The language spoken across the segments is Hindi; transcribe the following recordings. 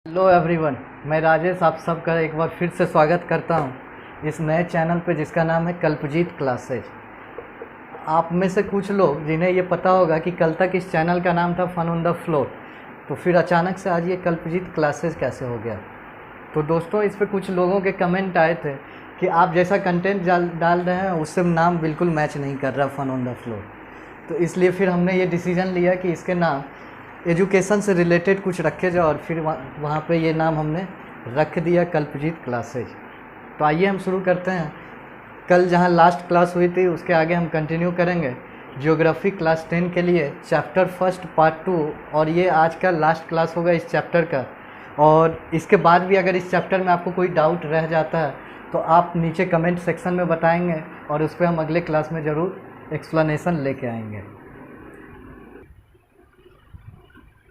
हेलो एवरीवन, मैं राजेश आप सबका एक बार फिर से स्वागत करता हूं इस नए चैनल पे जिसका नाम है कल्पजीत क्लासेज। आप में से कुछ लोग जिन्हें ये पता होगा कि कल तक इस चैनल का नाम था फन ऑन द फ्लोर, तो फिर अचानक से आज ये कल्पजीत क्लासेज कैसे हो गया। तो दोस्तों, इस पर कुछ लोगों के कमेंट आए थे कि आप जैसा कंटेंट डाल रहे हैं उससे नाम बिल्कुल मैच नहीं कर रहा फन ऑन द फ्लोर। तो इसलिए फिर हमने ये डिसीज़न लिया कि इसके नाम एजुकेशन से रिलेटेड कुछ रखे जाए और फिर वहाँ पे ये नाम हमने रख दिया कल्पजीत क्लासेज। तो आइए हम शुरू करते हैं। कल जहाँ लास्ट क्लास हुई थी उसके आगे हम कंटिन्यू करेंगे ज्योग्राफी क्लास 10 के लिए चैप्टर फर्स्ट पार्ट 2, और ये आज का लास्ट क्लास होगा इस चैप्टर का। और इसके बाद भी अगर इस चैप्टर में आपको कोई डाउट रह जाता है तो आप नीचे कमेंट सेक्शन में बताएंगे और उस पर हम अगले क्लास में ज़रूर एक्सप्लेनेशन लेके आएंगे।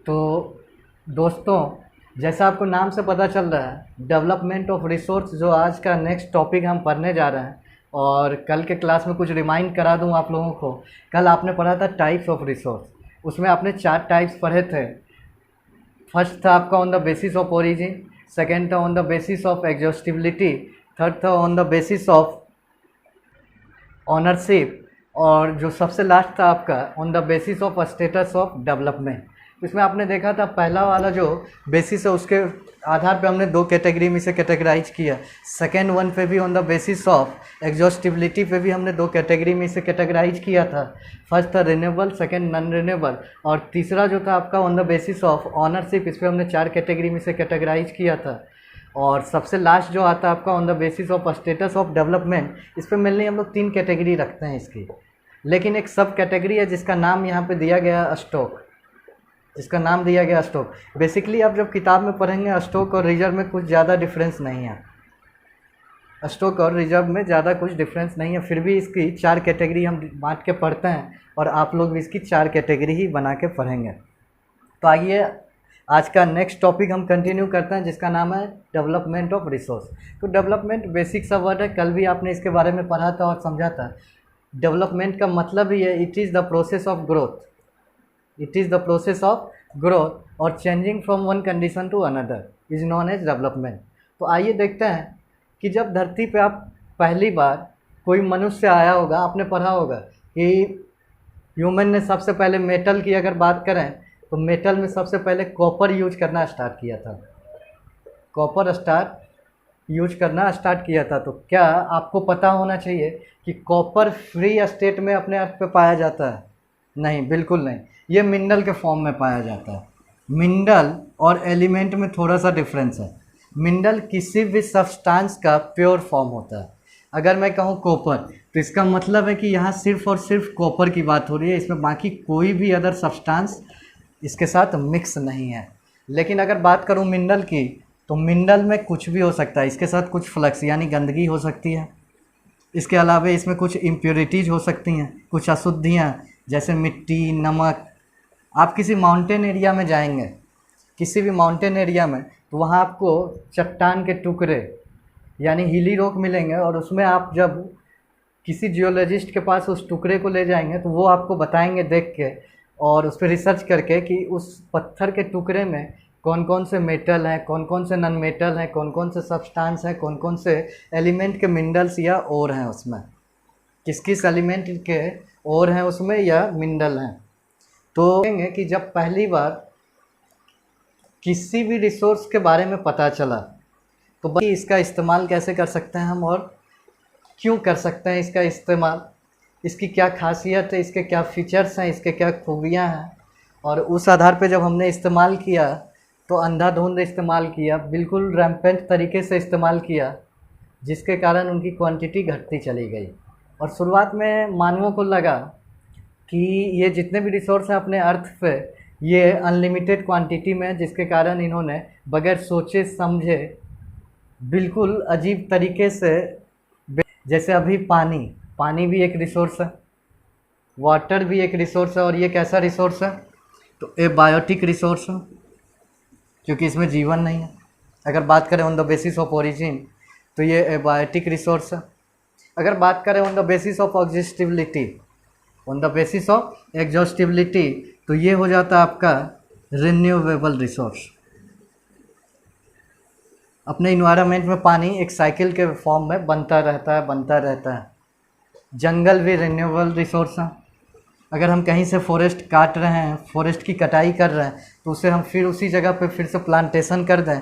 तो दोस्तों, जैसा आपको नाम से पता चल रहा है, डेवलपमेंट ऑफ रिसोर्स जो आज का नेक्स्ट टॉपिक हम पढ़ने जा रहे हैं। और कल के क्लास में कुछ रिमाइंड करा दूं आप लोगों को। कल आपने पढ़ा था टाइप्स ऑफ रिसोर्स, उसमें आपने 4 टाइप्स पढ़े थे। फर्स्ट था आपका on the basis of origin, second था on the basis of exhaustibility, third था on the basis of ownership, और जो सबसे लास्ट था आपका on the basis of status of development. इसमें आपने देखा था पहला वाला जो बेसिस है उसके आधार पे हमने 2 कैटेगरी में से कैटेगराइज किया। सेकेंड वन पे भी on the basis of exhaustibility पे भी हमने 2 कैटेगरी में से कैटेगराइज किया था। फर्स्ट था रिन्यूएबल, सेकेंड नॉन रिन्यूएबल, और तीसरा जो था आपका on the basis of ownership, इस पर हमने 4 कैटेगरी में से कैटेगराइज किया था। और सबसे लास्ट जो आता है आपका on the basis of status of development, इस पर मेनली हम लोग 3 कैटेगरी रखते हैं इसकी। लेकिन एक सब कैटेगरी है जिसका नाम यहाँ पे दिया गया स्टॉक, इसका नाम दिया गया स्टॉक। बेसिकली आप जब किताब में पढ़ेंगे स्टॉक और रिजर्व में कुछ ज़्यादा डिफरेंस नहीं है, स्टॉक और रिजर्व में ज़्यादा कुछ डिफरेंस नहीं है। फिर भी इसकी 4 कैटेगरी हम बांट के पढ़ते हैं और आप लोग भी इसकी 4 कैटेगरी ही बना के पढ़ेंगे। तो आइए आज का नेक्स्ट टॉपिक हम कंटिन्यू करते हैं जिसका नाम है डेवलपमेंट ऑफ रिसोर्स। तो डेवलपमेंट बेसिक सा वर्ड है, कल भी आपने इसके बारे में पढ़ा था और समझा था। डेवलपमेंट का मतलब ही है it is the process of growth, it is the process of growth और changing from one condition to another is known as development. तो आइए देखते हैं कि जब धरती पे आप पहली बार कोई मनुष्य आया होगा, आपने पढ़ा होगा कि ह्यूमन ने सबसे पहले मेटल की अगर बात करें तो मेटल में सबसे पहले कॉपर यूज करना स्टार्ट किया था, कॉपर यूज करना स्टार्ट किया था। तो क्या आपको पता होना चाहिए कि कॉपर फ्री स्टेट में अपने अर्थ पे पाया जाता है? नहीं, बिल्कुल नहीं। ये मिनरल के फॉर्म में पाया जाता है। मिनरल और एलिमेंट में थोड़ा सा डिफरेंस है। मिनरल किसी भी सब्सटेंस का प्योर फॉर्म होता है। अगर मैं कहूँ कॉपर, तो इसका मतलब है कि यहाँ सिर्फ और सिर्फ कॉपर की बात हो रही है, इसमें बाकी कोई भी अदर सब्सटेंस इसके साथ मिक्स नहीं है। लेकिन अगर बात करूँ मिनरल की, तो मिनरल में कुछ भी हो सकता है। इसके साथ कुछ फ्लक्स यानी गंदगी हो सकती है, इसके अलावा इसमें कुछ इम्प्योरिटीज़ हो सकती हैं, कुछ अशुद्धियाँ जैसे मिट्टी, नमक। आप किसी माउंटेन एरिया में जाएंगे, किसी भी माउंटेन एरिया में, तो वहाँ आपको चट्टान के टुकड़े यानी हिली रॉक मिलेंगे, और उसमें आप जब किसी जियोलॉजिस्ट के पास उस टुकड़े को ले जाएंगे तो वो आपको बताएंगे देख के और उस पर रिसर्च करके कि उस पत्थर के टुकड़े में कौन कौन से मेटल हैं, कौन कौन से नॉन मेटल हैं, कौन कौन से सब्सटेंस हैं, कौन कौन से एलिमेंट के मिनरल्स या और हैं, उसमें किस किस एलिमेंट के और हैं उसमें या मिनरल हैं। तो कहेंगे कि जब पहली बार किसी भी रिसोर्स के बारे में पता चला तो बस इसका इस्तेमाल कैसे कर सकते हैं हम और क्यों कर सकते हैं इसका इस्तेमाल, इसकी क्या खासियत है, इसके क्या फीचर्स हैं, इसके क्या खूबियां हैं, और उस आधार पे जब हमने इस्तेमाल किया तो अंधाधुंध इस्तेमाल किया, बिल्कुल रैम्पेंट तरीके से इस्तेमाल किया, जिसके कारण उनकी क्वांटिटी घटती चली गई। और शुरुआत में मानवों को लगा कि ये जितने भी रिसोर्स हैं अपने अर्थ पे ये अनलिमिटेड क्वांटिटी में, जिसके कारण इन्होंने बगैर सोचे समझे बिल्कुल अजीब तरीके से, जैसे अभी पानी भी एक रिसोर्स है, वाटर भी एक रिसोर्स है, और ये कैसा रिसोर्स है? तो ए बायोटिक रिसोर्स है क्योंकि इसमें जीवन नहीं है। अगर बात करें on the basis of origin तो ये ए बायोटिक रिसोर्स है। अगर बात करें on the basis of exhaustibility, on the basis of exhaustibility, तो ये हो जाता है आपका रिन्यूएबल रिसोर्स। अपने इन्वायरमेंट में पानी एक साइकिल के फॉर्म में बनता रहता है। जंगल भी रिन्यूएबल रिसोर्स हैं। अगर हम कहीं से फॉरेस्ट काट रहे हैं, फॉरेस्ट की कटाई कर रहे हैं, तो उसे हम फिर उसी जगह पे फिर से प्लांटेशन कर दें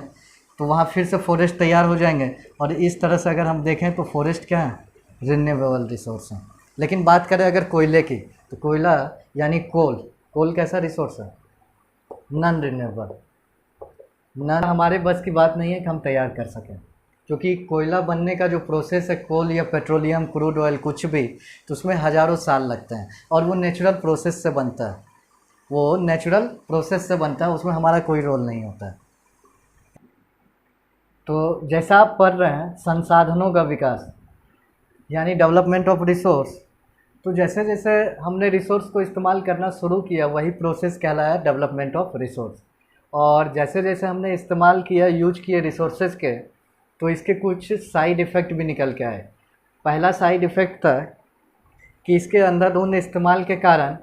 तो वहाँ फिर से फॉरेस्ट तैयार हो जाएंगे। और इस तरह से अगर हम देखें तो फॉरेस्ट क्या है, रिन्यूएबल रिसोर्स हैं। लेकिन बात करें अगर कोयले की, तो कोयला यानी कोल कैसा रिसोर्स है, नॉन रिन्यूएबल। नॉन हमारे बस की बात नहीं है कि हम तैयार कर सकें, क्योंकि कोयला बनने का जो प्रोसेस है, कोल या पेट्रोलियम, क्रूड ऑयल कुछ भी, तो उसमें हज़ारों साल लगते हैं और वो नेचुरल प्रोसेस से बनता है। उसमें हमारा कोई रोल नहीं होता है। तो जैसा आप पढ़ रहे हैं संसाधनों का विकास यानी डेवलपमेंट ऑफ रिसोर्स, तो जैसे जैसे हमने रिसोर्स को इस्तेमाल करना शुरू किया वही प्रोसेस कहलाया डेवलपमेंट ऑफ रिसोर्स। और जैसे जैसे हमने इस्तेमाल किया, यूज किए रिसोर्सेज के, तो इसके कुछ साइड इफ़ेक्ट भी निकल के आए। पहला साइड इफ़ेक्ट था कि इसके अंधाधुंध इस्तेमाल के कारण,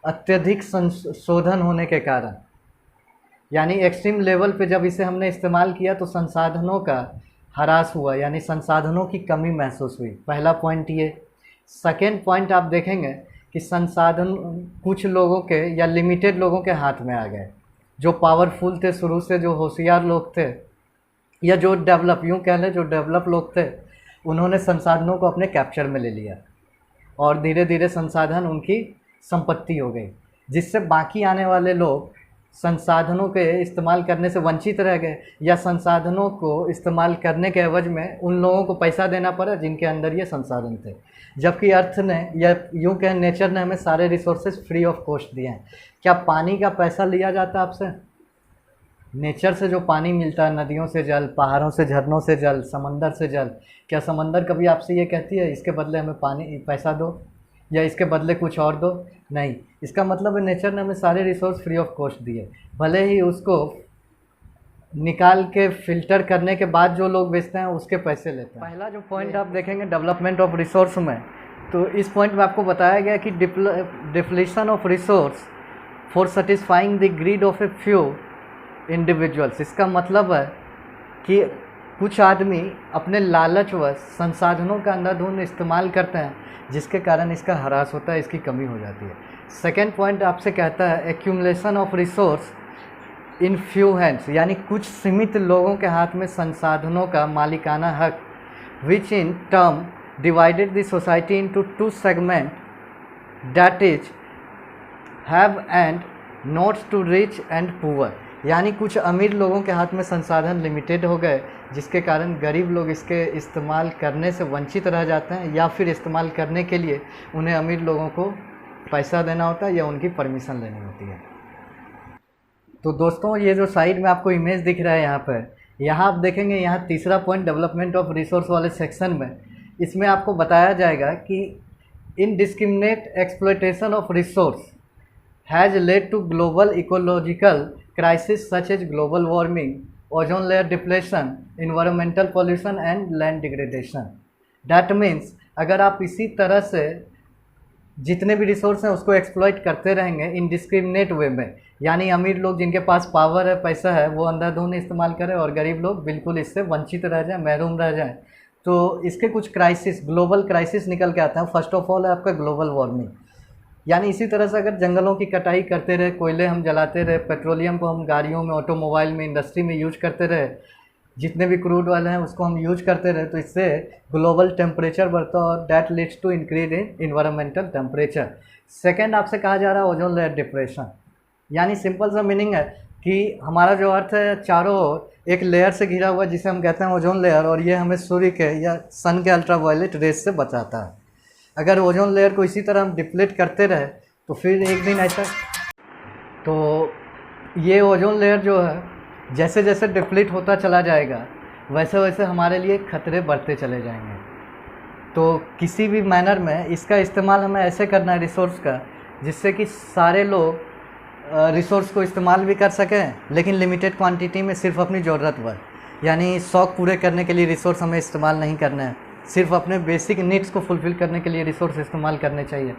अत्यधिक संशोधन होने के कारण, यानी एक्सट्रीम लेवल पे जब इसे हमने इस्तेमाल किया तो संसाधनों का ह्रास हुआ, यानी संसाधनों की कमी महसूस हुई। पहला पॉइंट ये। सेकेंड पॉइंट आप देखेंगे कि संसाधन कुछ लोगों के या लिमिटेड लोगों के हाथ में आ गए, जो पावरफुल थे शुरू से, जो होशियार लोग थे या जो डेवलप लोग थे, उन्होंने संसाधनों को अपने कैप्चर में ले लिया और धीरे धीरे संसाधन उनकी संपत्ति हो गई, जिससे बाकी आने वाले लोग संसाधनों के इस्तेमाल करने से वंचित रह गए, या संसाधनों को इस्तेमाल करने के एवज में उन लोगों को पैसा देना पड़ा जिनके अंदर ये संसाधन थे। जबकि अर्थ ने, या यूँ कहें नेचर ने, हमें सारे रिसोर्सेज फ्री ऑफ कॉस्ट दिए हैं। क्या पानी का पैसा लिया जाता है आपसे? नेचर से जो पानी मिलता है, नदियों से जल, पहाड़ों से, झरनों से जल, समंदर से जल, क्या समंदर कभी आपसे ये कहती है इसके बदले हमें पानी पैसा दो या इसके बदले कुछ और दो? नहीं। इसका मतलब है नेचर ने हमें सारे रिसोर्स फ्री ऑफ कॉस्ट दिए, भले ही उसको निकाल के फिल्टर करने के बाद जो लोग बेचते हैं उसके पैसे लेते हैं। पहला जो पॉइंट आप देखेंगे डेवलपमेंट ऑफ रिसोर्स में, तो इस पॉइंट में आपको बताया गया कि depletion of resource for satisfying the greed of a few individuals. इसका मतलब है कि कुछ आदमी अपने लालचवश संसाधनों का अंधाधुंध इस्तेमाल करते हैं, जिसके कारण इसका ह्रास होता है, इसकी कमी हो जाती है। सेकेंड पॉइंट आपसे कहता है accumulation of resource in few hands, यानी कुछ सीमित लोगों के हाथ में संसाधनों का मालिकाना हक, which in term divided the society into two segment, that is have and not to rich and poor. यानी कुछ अमीर लोगों के हाथ में संसाधन लिमिटेड हो गए, जिसके कारण गरीब लोग इसके इस्तेमाल करने से वंचित रह जाते हैं, या फिर इस्तेमाल करने के लिए उन्हें अमीर लोगों को पैसा देना होता है या उनकी परमिशन लेनी होती है। तो दोस्तों, ये जो साइड में आपको इमेज दिख रहा है यहाँ पर, यहाँ आप देखेंगे, यहाँ तीसरा पॉइंट डेवलपमेंट ऑफ रिसोर्स वाले सेक्शन में, इसमें आपको बताया जाएगा कि indiscriminate exploitation of resource has led to global ecological crisis such as global warming, ozone layer depletion, environmental pollution and land degradation. That means अगर आप इसी तरह से जितने भी रिसोर्स हैं उसको एक्सप्लॉइट करते रहेंगे इनडिस्क्रिमिनेट वे में, यानी अमीर लोग जिनके पास पावर है, पैसा है, वो अंधाधुंध इस्तेमाल करें और गरीब लोग बिल्कुल इससे वंचित रह जाएं, महरूम रह जाएं, तो इसके कुछ क्राइसिस, ग्लोबल क्राइसिस निकल के आते हैं। फर्स्ट ऑफ ऑल है आपका ग्लोबल वार्मिंग, यानी इसी तरह से अगर जंगलों की कटाई करते रहे, कोयले हम जलाते रहे, पेट्रोलियम को हम गाड़ियों में, ऑटोमोबाइल में, इंडस्ट्री में यूज करते रहे, जितने भी क्रूड ऑयल हैं उसको हम यूज करते रहे, तो इससे ग्लोबल टेम्परेचर बढ़ता है और that leads to increase in environmental temperature. Second आपसे कहा जा रहा है ओजोन लेयर डिप्रेशन, यानी सिंपल सा मीनिंग है कि हमारा जो अर्थ है चारों ओर एक लेयर से घिरा हुआ जिसे हम कहते हैं ओजोन लेयर, और ये हमें सूर्य के या सन के अल्ट्रावायलेट रेज से बचाता है। अगर ओजोन लेयर को इसी तरह हम डिप्लीट करते रहे तो फिर एक दिन ऐसा, तो ये ओजोन लेयर जो है जैसे जैसे डिप्लीट होता चला जाएगा वैसे वैसे हमारे लिए खतरे बढ़ते चले जाएंगे। तो किसी भी मैनर में इसका इस्तेमाल हमें ऐसे करना है रिसोर्स का, जिससे कि सारे लोग रिसोर्स को इस्तेमाल भी कर सकें, लेकिन लिमिटेड क्वांटिटी में, सिर्फ अपनी ज़रूरत पर, यानी शौक़ पूरे करने के लिए रिसोर्स हमें इस्तेमाल नहीं करना है, सिर्फ अपने बेसिक नीड्स को फुलफ़िल करने के लिए रिसोर्स इस्तेमाल करने चाहिए,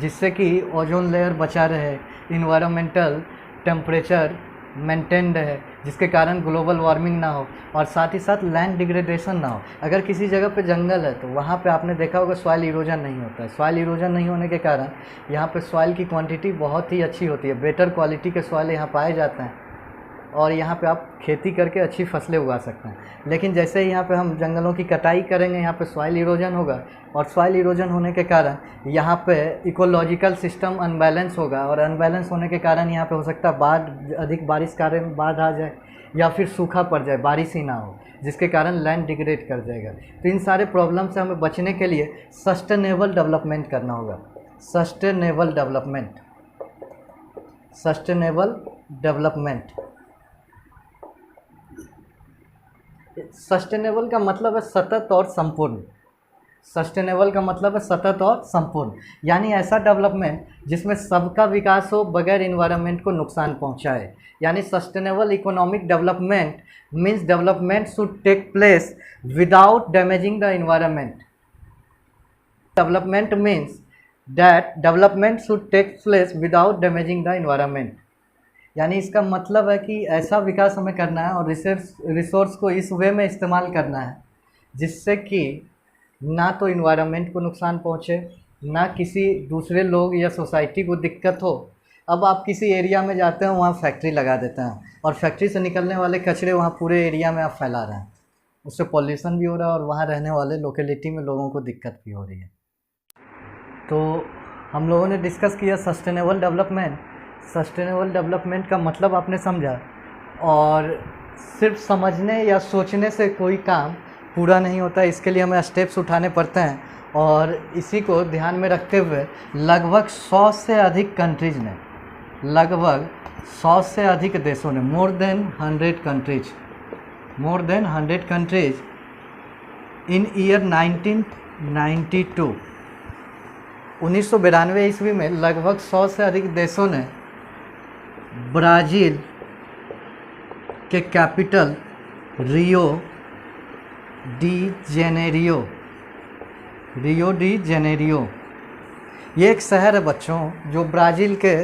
जिससे कि ओजोन लेयर बचा रहे, इन्वायरमेंटल टेम्परेचर मेंटेन रहे, जिसके कारण ग्लोबल वार्मिंग ना हो और साथ ही साथ लैंड डिग्रेडेशन ना हो। अगर किसी जगह पे जंगल है तो वहाँ पे आपने देखा होगा सॉइल इरोजन नहीं होता है। सॉइल इरोजन नहीं होने के कारण यहाँ पे सॉइल की क्वांटिटी बहुत ही अच्छी होती है, बेटर क्वालिटी के सॉइल यहाँ पाए जाते हैं और यहाँ पे आप खेती करके अच्छी फसलें उगा सकते हैं। लेकिन जैसे ही यहाँ पे हम जंगलों की कटाई करेंगे यहाँ पे सॉइल इरोजन होगा और सॉइल इरोजन होने के कारण यहाँ पे इकोलॉजिकल सिस्टम अनबैलेंस होगा और अनबैलेंस होने के कारण यहाँ पे हो सकता है बाढ़, अधिक बारिश के कारण बाढ़ आ जाए या फिर सूखा पड़ जाए, बारिश ही ना हो, जिसके कारण लैंड डिग्रेड कर जाएगा। तो इन सारे प्रॉब्लम से हमें बचने के लिए सस्टेनेबल डेवलपमेंट करना होगा। Sustainable development, sustainable development. Sustainable का मतलब है सतत और संपूर्ण। सस्टेनेबल का मतलब है सतत और संपूर्ण, यानी ऐसा डेवलपमेंट जिसमें सबका विकास हो बगैर इन्वायरमेंट को नुकसान पहुंचाए। यानी sustainable economic development means development should take place without damaging the environment. Development means that development should take place without damaging the environment. यानी इसका मतलब है कि ऐसा विकास हमें करना है और रिसोर्स को इस वे में इस्तेमाल करना है जिससे कि ना तो इन्वायरमेंट को नुकसान पहुँचे, ना किसी दूसरे लोग या सोसाइटी को दिक्कत हो। अब आप किसी एरिया में जाते हैं, वहाँ फैक्ट्री लगा देते हैं और फैक्ट्री से निकलने वाले कचरे वहाँ पूरे एरिया में आप फैला रहे हैं, उससे पॉल्यूशन भी हो रहा है और वहाँ रहने वाले लोकेलिटी में लोगों को दिक्कत भी हो रही है। तो हम लोगों ने डिस्कस किया सस्टेनेबल डेवलपमेंट। सस्टेनेबल डेवलपमेंट का मतलब आपने समझा और सिर्फ समझने या सोचने से कोई काम पूरा नहीं होता, इसके लिए हमें स्टेप्स उठाने पड़ते हैं और इसी को ध्यान में रखते हुए लगभग 100 से अधिक कंट्रीज़ ने, लगभग 100 से अधिक देशों ने, more than 100 countries in year 1992 1992 ईस्वी में लगभग 100 से अधिक देशों ने ब्राज़ील के कैपिटल रियो डी जेनेरियो, ये एक शहर है बच्चों जो ब्राज़ील के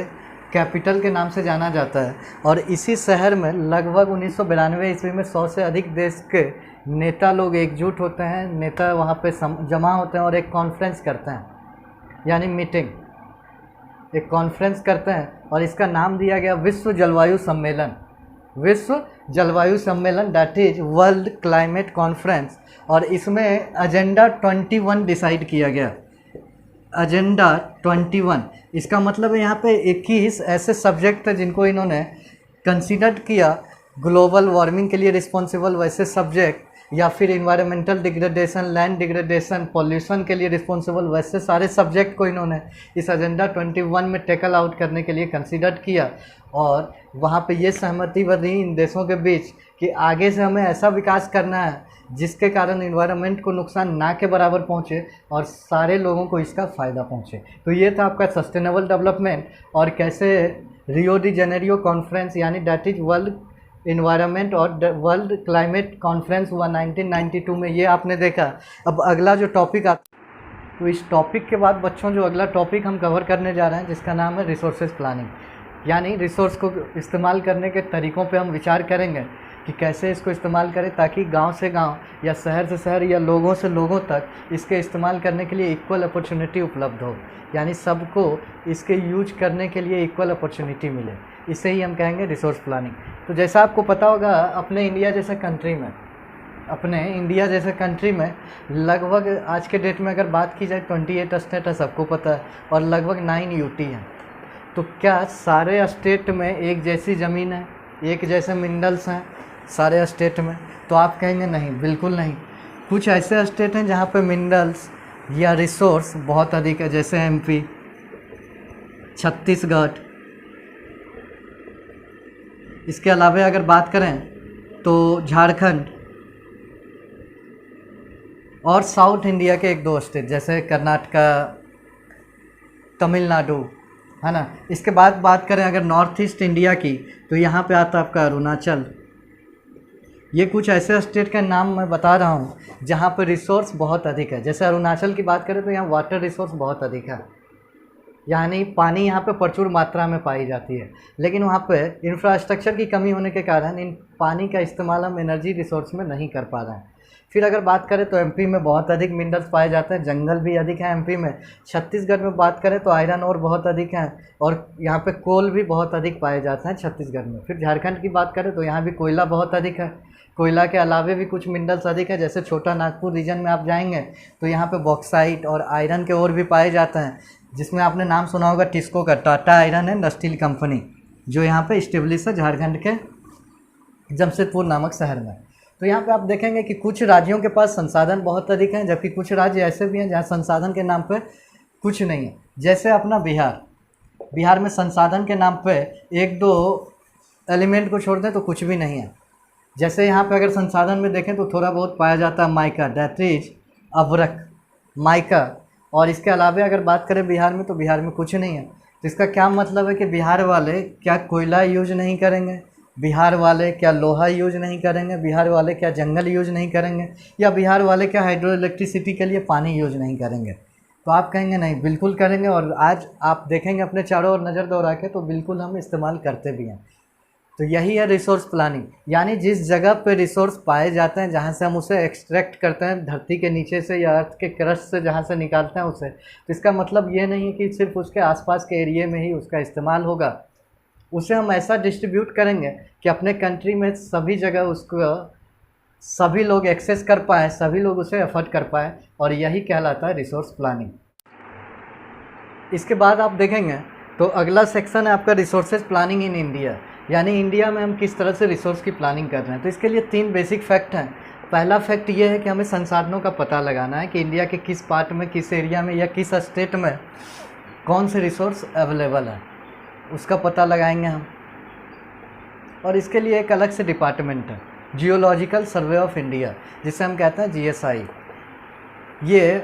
कैपिटल के नाम से जाना जाता है और इसी शहर में लगभग 1992 ईस्वी में 100 से अधिक देश के नेता लोग एकजुट होते हैं। नेता वहाँ पे जमा होते हैं और एक कॉन्फ्रेंस करते हैं, यानी मीटिंग, एक कॉन्फ्रेंस करते हैं और इसका नाम दिया गया विश्व जलवायु सम्मेलन। विश्व जलवायु सम्मेलन, that is world climate conference. और इसमें एजेंडा 21 डिसाइड किया गया। एजेंडा 21, इसका मतलब है यहाँ पे 21 ऐसे सब्जेक्ट थे जिनको इन्होंने कंसीडर किया ग्लोबल वार्मिंग के लिए रिस्पॉन्सिबल वैसे सब्जेक्ट, या फिर environmental degradation, land degradation, pollution के लिए रिस्पॉन्सिबल वैसे सारे सब्जेक्ट को इन्होंने इस एजेंडा 21 में टेकल आउट करने के लिए कंसीडर किया। और वहाँ पे ये सहमति बनी इन देशों के बीच कि आगे से हमें ऐसा विकास करना है जिसके कारण इन्वायरमेंट को नुकसान ना के बराबर पहुँचे और सारे लोगों को इसका फ़ायदा पहुँचे। तो ये था आपका सस्टेनेबल डेवलपमेंट और कैसे रियो डी जेनेरियो कॉन्फ्रेंस यानी दैट इज वर्ल्ड इन्वायरमेंट और वर्ल्ड क्लाइमेट कॉन्फ्रेंस हुआ 1992 में, ये आपने देखा। अब अगला जो टॉपिक आता, तो इस टॉपिक के बाद बच्चों जो अगला टॉपिक हम कवर करने जा रहे हैं जिसका नाम है रिसोर्सेज प्लानिंग, यानी रिसोर्स को इस्तेमाल करने के तरीक़ों पे हम विचार करेंगे कि कैसे इसको इस्तेमाल करें ताकि गांव से गांव या शहर से शहर या लोगों से लोगों तक इसके इस्तेमाल करने के लिए इक्वल अपॉर्चुनिटी उपलब्ध हो, यानी सबको इसके यूज करने के लिए इक्वल अपॉर्चुनिटी मिले। इसे ही हम कहेंगे रिसोर्स प्लानिंग। तो जैसा आपको पता होगा अपने इंडिया जैसे कंट्री में लगभग आज के डेट में अगर बात की जाए 28 स्टेट है, सबको पता है, और लगभग 9 यूटी हैं। तो क्या सारे स्टेट में एक जैसी ज़मीन है, एक जैसे मिनरल्स हैं सारे स्टेट में? तो आप कहेंगे नहीं, बिल्कुल नहीं। कुछ ऐसे स्टेट हैं जहाँ पे मिनरल्स या रिसोर्स बहुत अधिक है, जैसे एमपी, छत्तीसगढ़। इसके अलावा अगर बात करें तो झारखंड और साउथ इंडिया के 1-2 स्टेट जैसे कर्नाटका, तमिलनाडु, है ना। इसके बाद बात करें अगर नॉर्थ ईस्ट इंडिया की, तो यहाँ पे आता है आपका अरुणाचल। ये कुछ ऐसे स्टेट का नाम मैं बता रहा हूँ जहाँ पर रिसोर्स बहुत अधिक है। जैसे अरुणाचल की बात करें तो यहाँ वाटर रिसोर्स बहुत अधिक है, यानी पानी यहाँ पे प्रचुर मात्रा में पाई जाती है, लेकिन वहाँ पे इंफ्रास्ट्रक्चर की कमी होने के कारण इन पानी का इस्तेमाल हम एनर्जी रिसोर्स में नहीं कर पा रहे हैं। फिर अगर बात करें तो एमपी में बहुत अधिक मिनरल्स पाए जाते हैं, जंगल भी अधिक है एमपी में। छत्तीसगढ़ में बात करें तो आयरन और बहुत अधिक है, और यहाँ पे कोल भी बहुत अधिक पाए जाते हैं छत्तीसगढ़ में। फिर झारखंड की बात करें तो यहाँ भी कोयला बहुत अधिक है। कोयला के अलावे भी कुछ मिनरल्स अधिक है, जैसे छोटा नागपुर रीजन में आप जाएंगे तो यहाँ पे बॉक्साइट और आयरन के और भी पाए जाते हैं, जिसमें आपने नाम सुना होगा टिस्को का, Tata iron and steel company, जो यहाँ पे इस्टेब्लिश है झारखंड के जमशेदपुर नामक शहर में। तो यहाँ पे आप देखेंगे कि कुछ राज्यों के पास संसाधन बहुत अधिक हैं, जबकि कुछ राज्य ऐसे भी हैं जहाँ संसाधन के नाम पे कुछ नहीं है। जैसे अपना बिहार में संसाधन के नाम पे एक दो एलिमेंट को छोड़ दें तो कुछ भी नहीं है। जैसे यहाँ पे अगर संसाधन में देखें तो थोड़ा बहुत पाया जाता है माइका, दैट इज अभ्रक, माइका। और इसके अलावा अगर बात करें बिहार में तो बिहार में कुछ नहीं है। तो इसका क्या मतलब है कि बिहार वाले क्या कोयला यूज नहीं करेंगे, बिहार वाले क्या लोहा यूज नहीं करेंगे, बिहार वाले क्या जंगल यूज नहीं करेंगे, या बिहार वाले क्या हाइड्रो इलेक्ट्रिसिटी के लिए पानी यूज नहीं करेंगे? तो आप कहेंगे नहीं, बिल्कुल करेंगे। और आज आप देखेंगे अपने चारों ओर नज़र दौड़ा के तो बिल्कुल हम इस्तेमाल करते भी हैं। तो यही है रिसोर्स प्लानिंग, यानी जिस जगह पे रिसोर्स पाए जाते हैं, जहाँ से हम उसे एक्सट्रैक्ट करते हैं धरती के नीचे से या अर्थ के क्रस्ट से जहाँ से निकालते हैं उसे, तो इसका मतलब ये नहीं है कि सिर्फ उसके आसपास के एरिया में ही उसका इस्तेमाल होगा। उसे हम ऐसा डिस्ट्रीब्यूट करेंगे कि अपने कंट्री में सभी जगह उसको सभी लोग एक्सेस कर पाएँ, सभी लोग उसे अफोर्ड कर पाएँ, और यही कहलाता है रिसोर्स प्लानिंग। इसके बाद आप देखेंगे तो अगला सेक्शन है आपका रिसोर्सेज प्लानिंग इन इंडिया, यानी इंडिया में हम किस तरह से रिसोर्स की प्लानिंग कर रहे हैं। तो इसके लिए 3 बेसिक फैक्ट हैं। पहला फैक्ट ये है कि हमें संसाधनों का पता लगाना है कि इंडिया के किस पार्ट में, किस एरिया में या किस स्टेट में कौन से रिसोर्स अवेलेबल है, उसका पता लगाएंगे हम। और इसके लिए एक अलग से डिपार्टमेंट है, जियोलॉजिकल सर्वे ऑफ इंडिया, जिसे हम कहते हैं जीएसआई। ये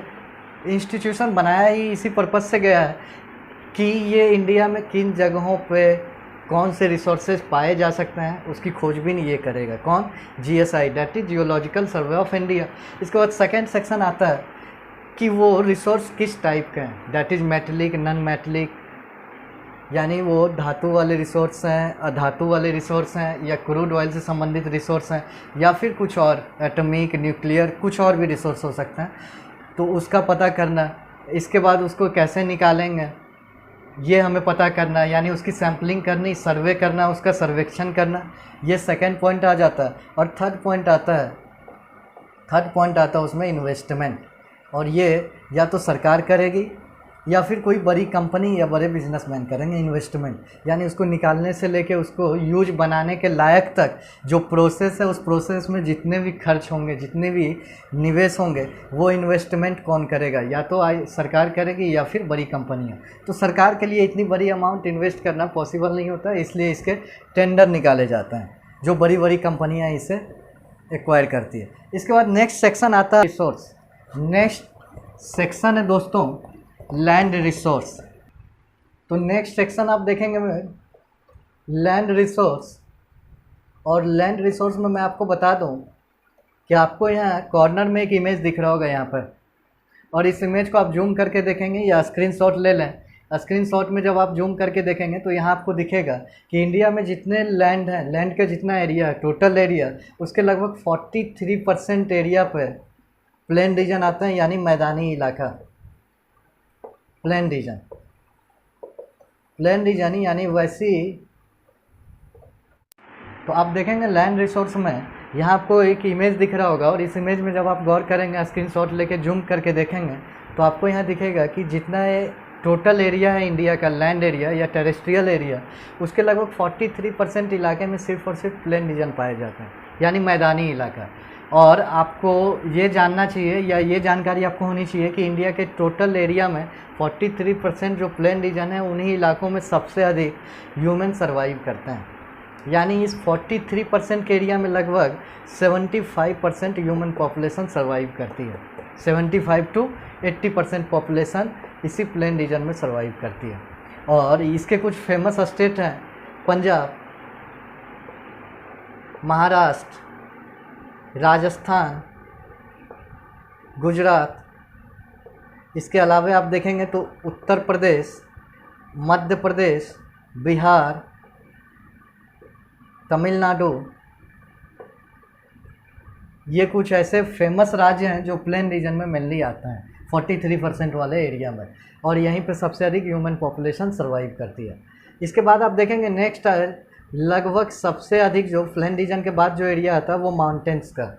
इंस्टीट्यूशन बनाया ही इसी पर्पज़ से गया है कि ये इंडिया में किन जगहों पे कौन से रिसोर्सेज पाए जा सकते हैं उसकी खोजबीन ये करेगा। कौन? GSI, that is geological survey of India. इसके बाद सेकेंड सेक्शन आता है कि वो रिसोर्स किस टाइप के हैं, that is metallic, non metallic, यानी वो धातु वाले रिसोर्स हैं, अधातु वाले रिसोर्स हैं, या क्रूड ऑयल से संबंधित रिसोर्स हैं, या फिर कुछ और एटॉमिक, न्यूक्लियर, कुछ और भी रिसोर्स हो सकते हैं। तो उसका पता करना, इसके बाद उसको कैसे निकालेंगे ये हमें पता करना है, यानी उसकी सैम्पलिंग करनी, सर्वे करना, उसका सर्वेक्षण करना, ये सेकंड पॉइंट आ जाता है। और थर्ड पॉइंट आता है उसमें इन्वेस्टमेंट, और ये या तो सरकार करेगी या फिर कोई बड़ी कंपनी या बड़े बिजनेसमैन करेंगे इन्वेस्टमेंट, यानी उसको निकालने से लेके उसको यूज बनाने के लायक तक जो प्रोसेस है, उस प्रोसेस में जितने भी खर्च होंगे, जितने भी निवेश होंगे, वो इन्वेस्टमेंट कौन करेगा? या तो सरकार करेगी या फिर बड़ी कंपनियां। तो सरकार के लिए इतनी बड़ी अमाउंट इन्वेस्ट करना पॉसिबल नहीं होता, इसलिए इसके टेंडर निकाले जाते हैं, जो बड़ी बड़ी कंपनियाँ इसे एक्वायर करती है। इसके बाद नेक्स्ट सेक्शन आता है रिसोर्स। नेक्स्ट सेक्शन है दोस्तों लैंड रिसोर्स। तो नेक्स्ट सेक्शन आप देखेंगे में लैंड रिसोर्स, और लैंड रिसोर्स में मैं आपको बता दूं कि आपको यहाँ कॉर्नर में एक इमेज दिख रहा होगा यहाँ पर, और इस इमेज को आप जूम करके देखेंगे या स्क्रीनशॉट ले लें। स्क्रीनशॉट में जब आप जूम करके देखेंगे तो यहाँ आपको दिखेगा कि इंडिया में जितने लैंड हैं, लैंड का जितना एरिया है, टोटल एरिया, उसके लगभग 43% एरिया पर प्लेन रीजन आता है, यानी मैदानी इलाका। प्लेन रीजन यानी वैसी। तो आप देखेंगे लैंड रिसोर्स में यहाँ आपको एक इमेज दिख रहा होगा, और इस इमेज में जब आप गौर करेंगे, स्क्रीनशॉट लेके जूम करके देखेंगे तो आपको यहाँ दिखेगा कि जितना टोटल एरिया है इंडिया का, लैंड एरिया या टेरेस्ट्रियल एरिया, उसके लगभग 43% इलाके में सिर्फ और सिर्फ प्लेन रीजन पाए जाते हैं, यानी मैदानी इलाका। और आपको ये जानना चाहिए, या ये जानकारी आपको होनी चाहिए कि इंडिया के टोटल एरिया में 43% जो प्लेन रीजन है, उन्हीं इलाकों में सबसे अधिक ह्यूमन सर्वाइव करते हैं। यानी इस 43% के एरिया में लगभग 75% ह्यूमन पॉपुलेशन सर्वाइव करती है। 75 to 80% पॉपुलेशन इसी प्लेन रीजन में सर्वाइव करती है। और इसके कुछ फेमस स्टेट हैं, पंजाब, महाराष्ट्र, राजस्थान, गुजरात। इसके अलावा आप देखेंगे तो उत्तर प्रदेश, मध्य प्रदेश, बिहार, तमिलनाडु, ये कुछ ऐसे फेमस राज्य हैं जो प्लेन रीजन में मेनली आते हैं 43% वाले एरिया में, और यहीं पे सबसे अधिक ह्यूमन पॉपुलेशन सर्वाइव करती है। इसके बाद आप देखेंगे नेक्स्ट है लगभग सबसे अधिक जो प्लेन रीजन के बाद जो एरिया आता है वो माउंटेन्स का,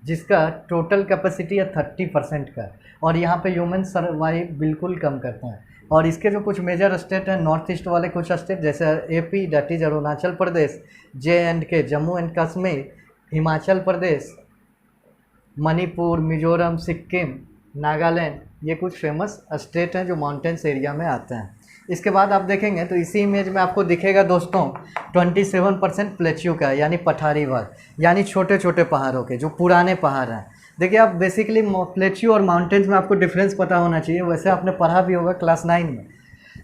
जिसका टोटल कैपेसिटी है 30% का, और यहाँ पे ह्यूमन सर्वाइव बिल्कुल कम करते हैं। और इसके जो कुछ मेजर स्टेट हैं नॉर्थ ईस्ट वाले कुछ स्टेट जैसे AP that is Arunachal Pradesh, JNK Jammu and Kashmir, Himachal Pradesh, Manipur, Mizoram, Sikkim, Nagaland, ये कुछ फेमस स्टेट हैं जो माउंटेन्स एरिया में आते हैं। इसके बाद आप देखेंगे तो इसी इमेज में आपको दिखेगा दोस्तों 27% प्लेट्यू का, यानी पठारी भाग, यानी छोटे छोटे पहाड़ों के जो पुराने पहाड़ हैं। देखिए आप बेसिकली प्लेट्यू और माउंटेन्स में आपको डिफरेंस पता होना चाहिए, वैसे आपने पढ़ा भी होगा क्लास 9 में।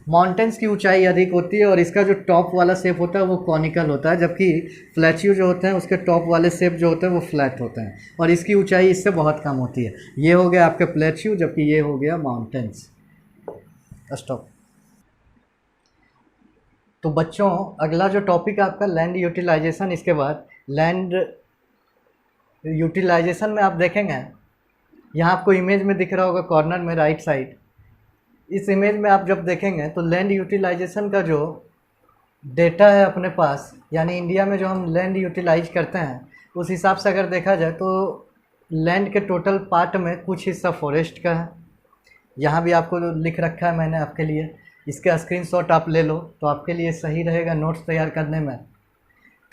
माउंटेन्स की ऊंचाई अधिक होती है और इसका जो टॉप वाला शेप होता है वो कॉनिकल होता है, जबकि प्लेट्यू जो होते हैं उसके टॉप वाले शेप जो होते हैं वो फ्लैट होते हैं, और इसकी ऊंचाई इससे बहुत कम होती है। ये हो गया आपके प्लेट्यू, जबकि ये हो गया माउंटेन्स। स्टॉप। तो बच्चों अगला जो टॉपिक है आपका लैंड यूटिलाइजेशन। इसके बाद लैंड यूटिलाइजेशन में आप देखेंगे यहाँ आपको इमेज में दिख रहा होगा कॉर्नर में राइट साइड, इस इमेज में आप जब देखेंगे तो लैंड यूटिलाइजेशन का जो डेटा है अपने पास, यानी इंडिया में जो हम लैंड यूटिलाइज करते हैं उस हिसाब से अगर देखा जाए तो लैंड के टोटल पार्ट में कुछ हिस्सा फॉरेस्ट का है। यहाँ भी आपको जो लिख रखा है मैंने आपके लिए, इसका स्क्रीनशॉट आप ले लो तो आपके लिए सही रहेगा नोट्स तैयार करने में।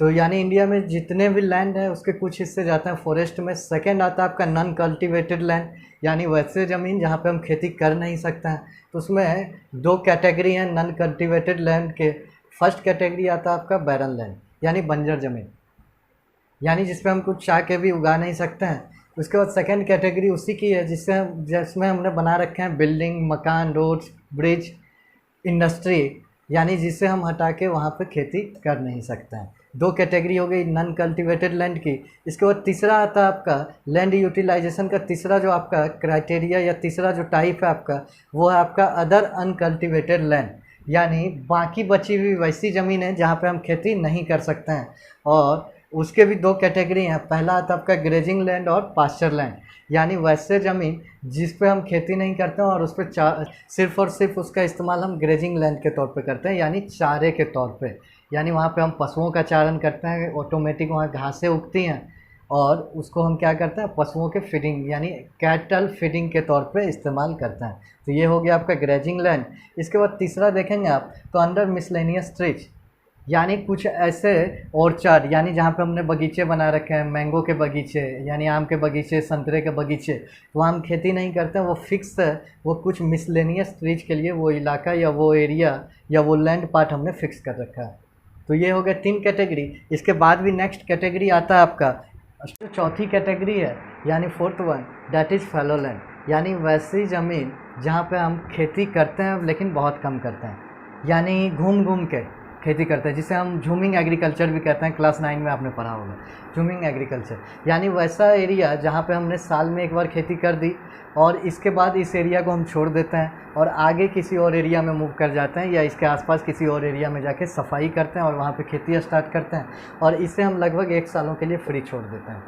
तो यानी इंडिया में जितने भी लैंड है उसके कुछ हिस्से जाते हैं फॉरेस्ट में। सेकंड आता है आपका नॉन कल्टीवेटेड लैंड, यानी वैसे ज़मीन जहाँ पे हम खेती कर नहीं सकते हैं, तो उसमें दो कैटेगरी हैं नॉन कल्टीवेटेड लैंड के। फर्स्ट कैटेगरी आता है आपका बैरन लैंड, यानी बंजर ज़मीन, यानी जिसपे हम कुछ चाह के भी उगा नहीं सकते हैं। उसके बाद सेकंड कैटेगरी उसी की है जिसमें हमने बना रखे हैं बिल्डिंग, मकान, रोड्स, ब्रिज, इंडस्ट्री, यानी जिससे हम हटा के वहाँ पे खेती कर नहीं सकते हैं। दो कैटेगरी हो गई नॉन कल्टीवेटेड लैंड की। इसके बाद तीसरा आता है आपका लैंड यूटिलाइजेशन का तीसरा जो आपका क्राइटेरिया या तीसरा जो टाइप है आपका, वो है आपका अदर अनकल्टीवेटेड लैंड, यानी बाकी बची हुई वैसी ज़मीन है जहाँ पे हम खेती नहीं कर सकते हैं। और उसके भी दो कैटेगरी हैं, पहला आता है आपका ग्रेजिंग लैंड और पास्चर लैंड, यानी वैसे ज़मीन जिस पे हम खेती नहीं करते हैं और उस पर सिर्फ और सिर्फ उसका इस्तेमाल हम ग्रेजिंग लैंड के तौर पे करते हैं, यानी चारे के तौर पे, यानी वहाँ पे हम पशुओं का चारण करते हैं, ऑटोमेटिक वहाँ घासें उगती हैं और उसको हम क्या करते हैं पशुओं के फीडिंग यानी कैटल फीडिंग के तौर पे इस्तेमाल करते हैं। तो ये हो गया आपका ग्रेजिंग लैंड। इसके बाद तीसरा देखेंगे आप तो अंडर मिसलेनियस ट्रीज, यानी कुछ ऐसे ऑर्चर्ड, यानी जहाँ पे हमने बगीचे बना रखे हैं, मैंगो के बगीचे यानी आम के बगीचे, संतरे के बगीचे, वहाँ हम खेती नहीं करते हैं, वो फिक्स है, वो कुछ मिसलेनियस ट्रीज के लिए वो इलाका या वो एरिया या वो लैंड पार्ट हमने फिक्स कर रखा है। तो ये हो गया 3 कैटेगरी। इसके बाद भी नेक्स्ट कैटेगरी आता है आपका जो चौथी कैटेगरी है, यानी fourth one, that is fallow land, यानी वैसी ज़मीन जहाँ पे हम खेती करते हैं लेकिन बहुत कम करते हैं, यानी घूम घूम के खेती करते हैं, जिसे हम झूमिंग एग्रीकल्चर भी कहते हैं। क्लास 9 में आपने पढ़ा होगा झूमिंग एग्रीकल्चर, यानी वैसा एरिया जहाँ पे हमने साल में एक बार खेती कर दी और इसके बाद इस एरिया को हम छोड़ देते हैं और आगे किसी और एरिया में मूव कर जाते हैं या इसके आसपास किसी और एरिया में जाके सफाई करते हैं और वहाँ पे खेती स्टार्ट करते हैं, और इसे हम लगभग 1 सालों के लिए फ्री छोड़ देते हैं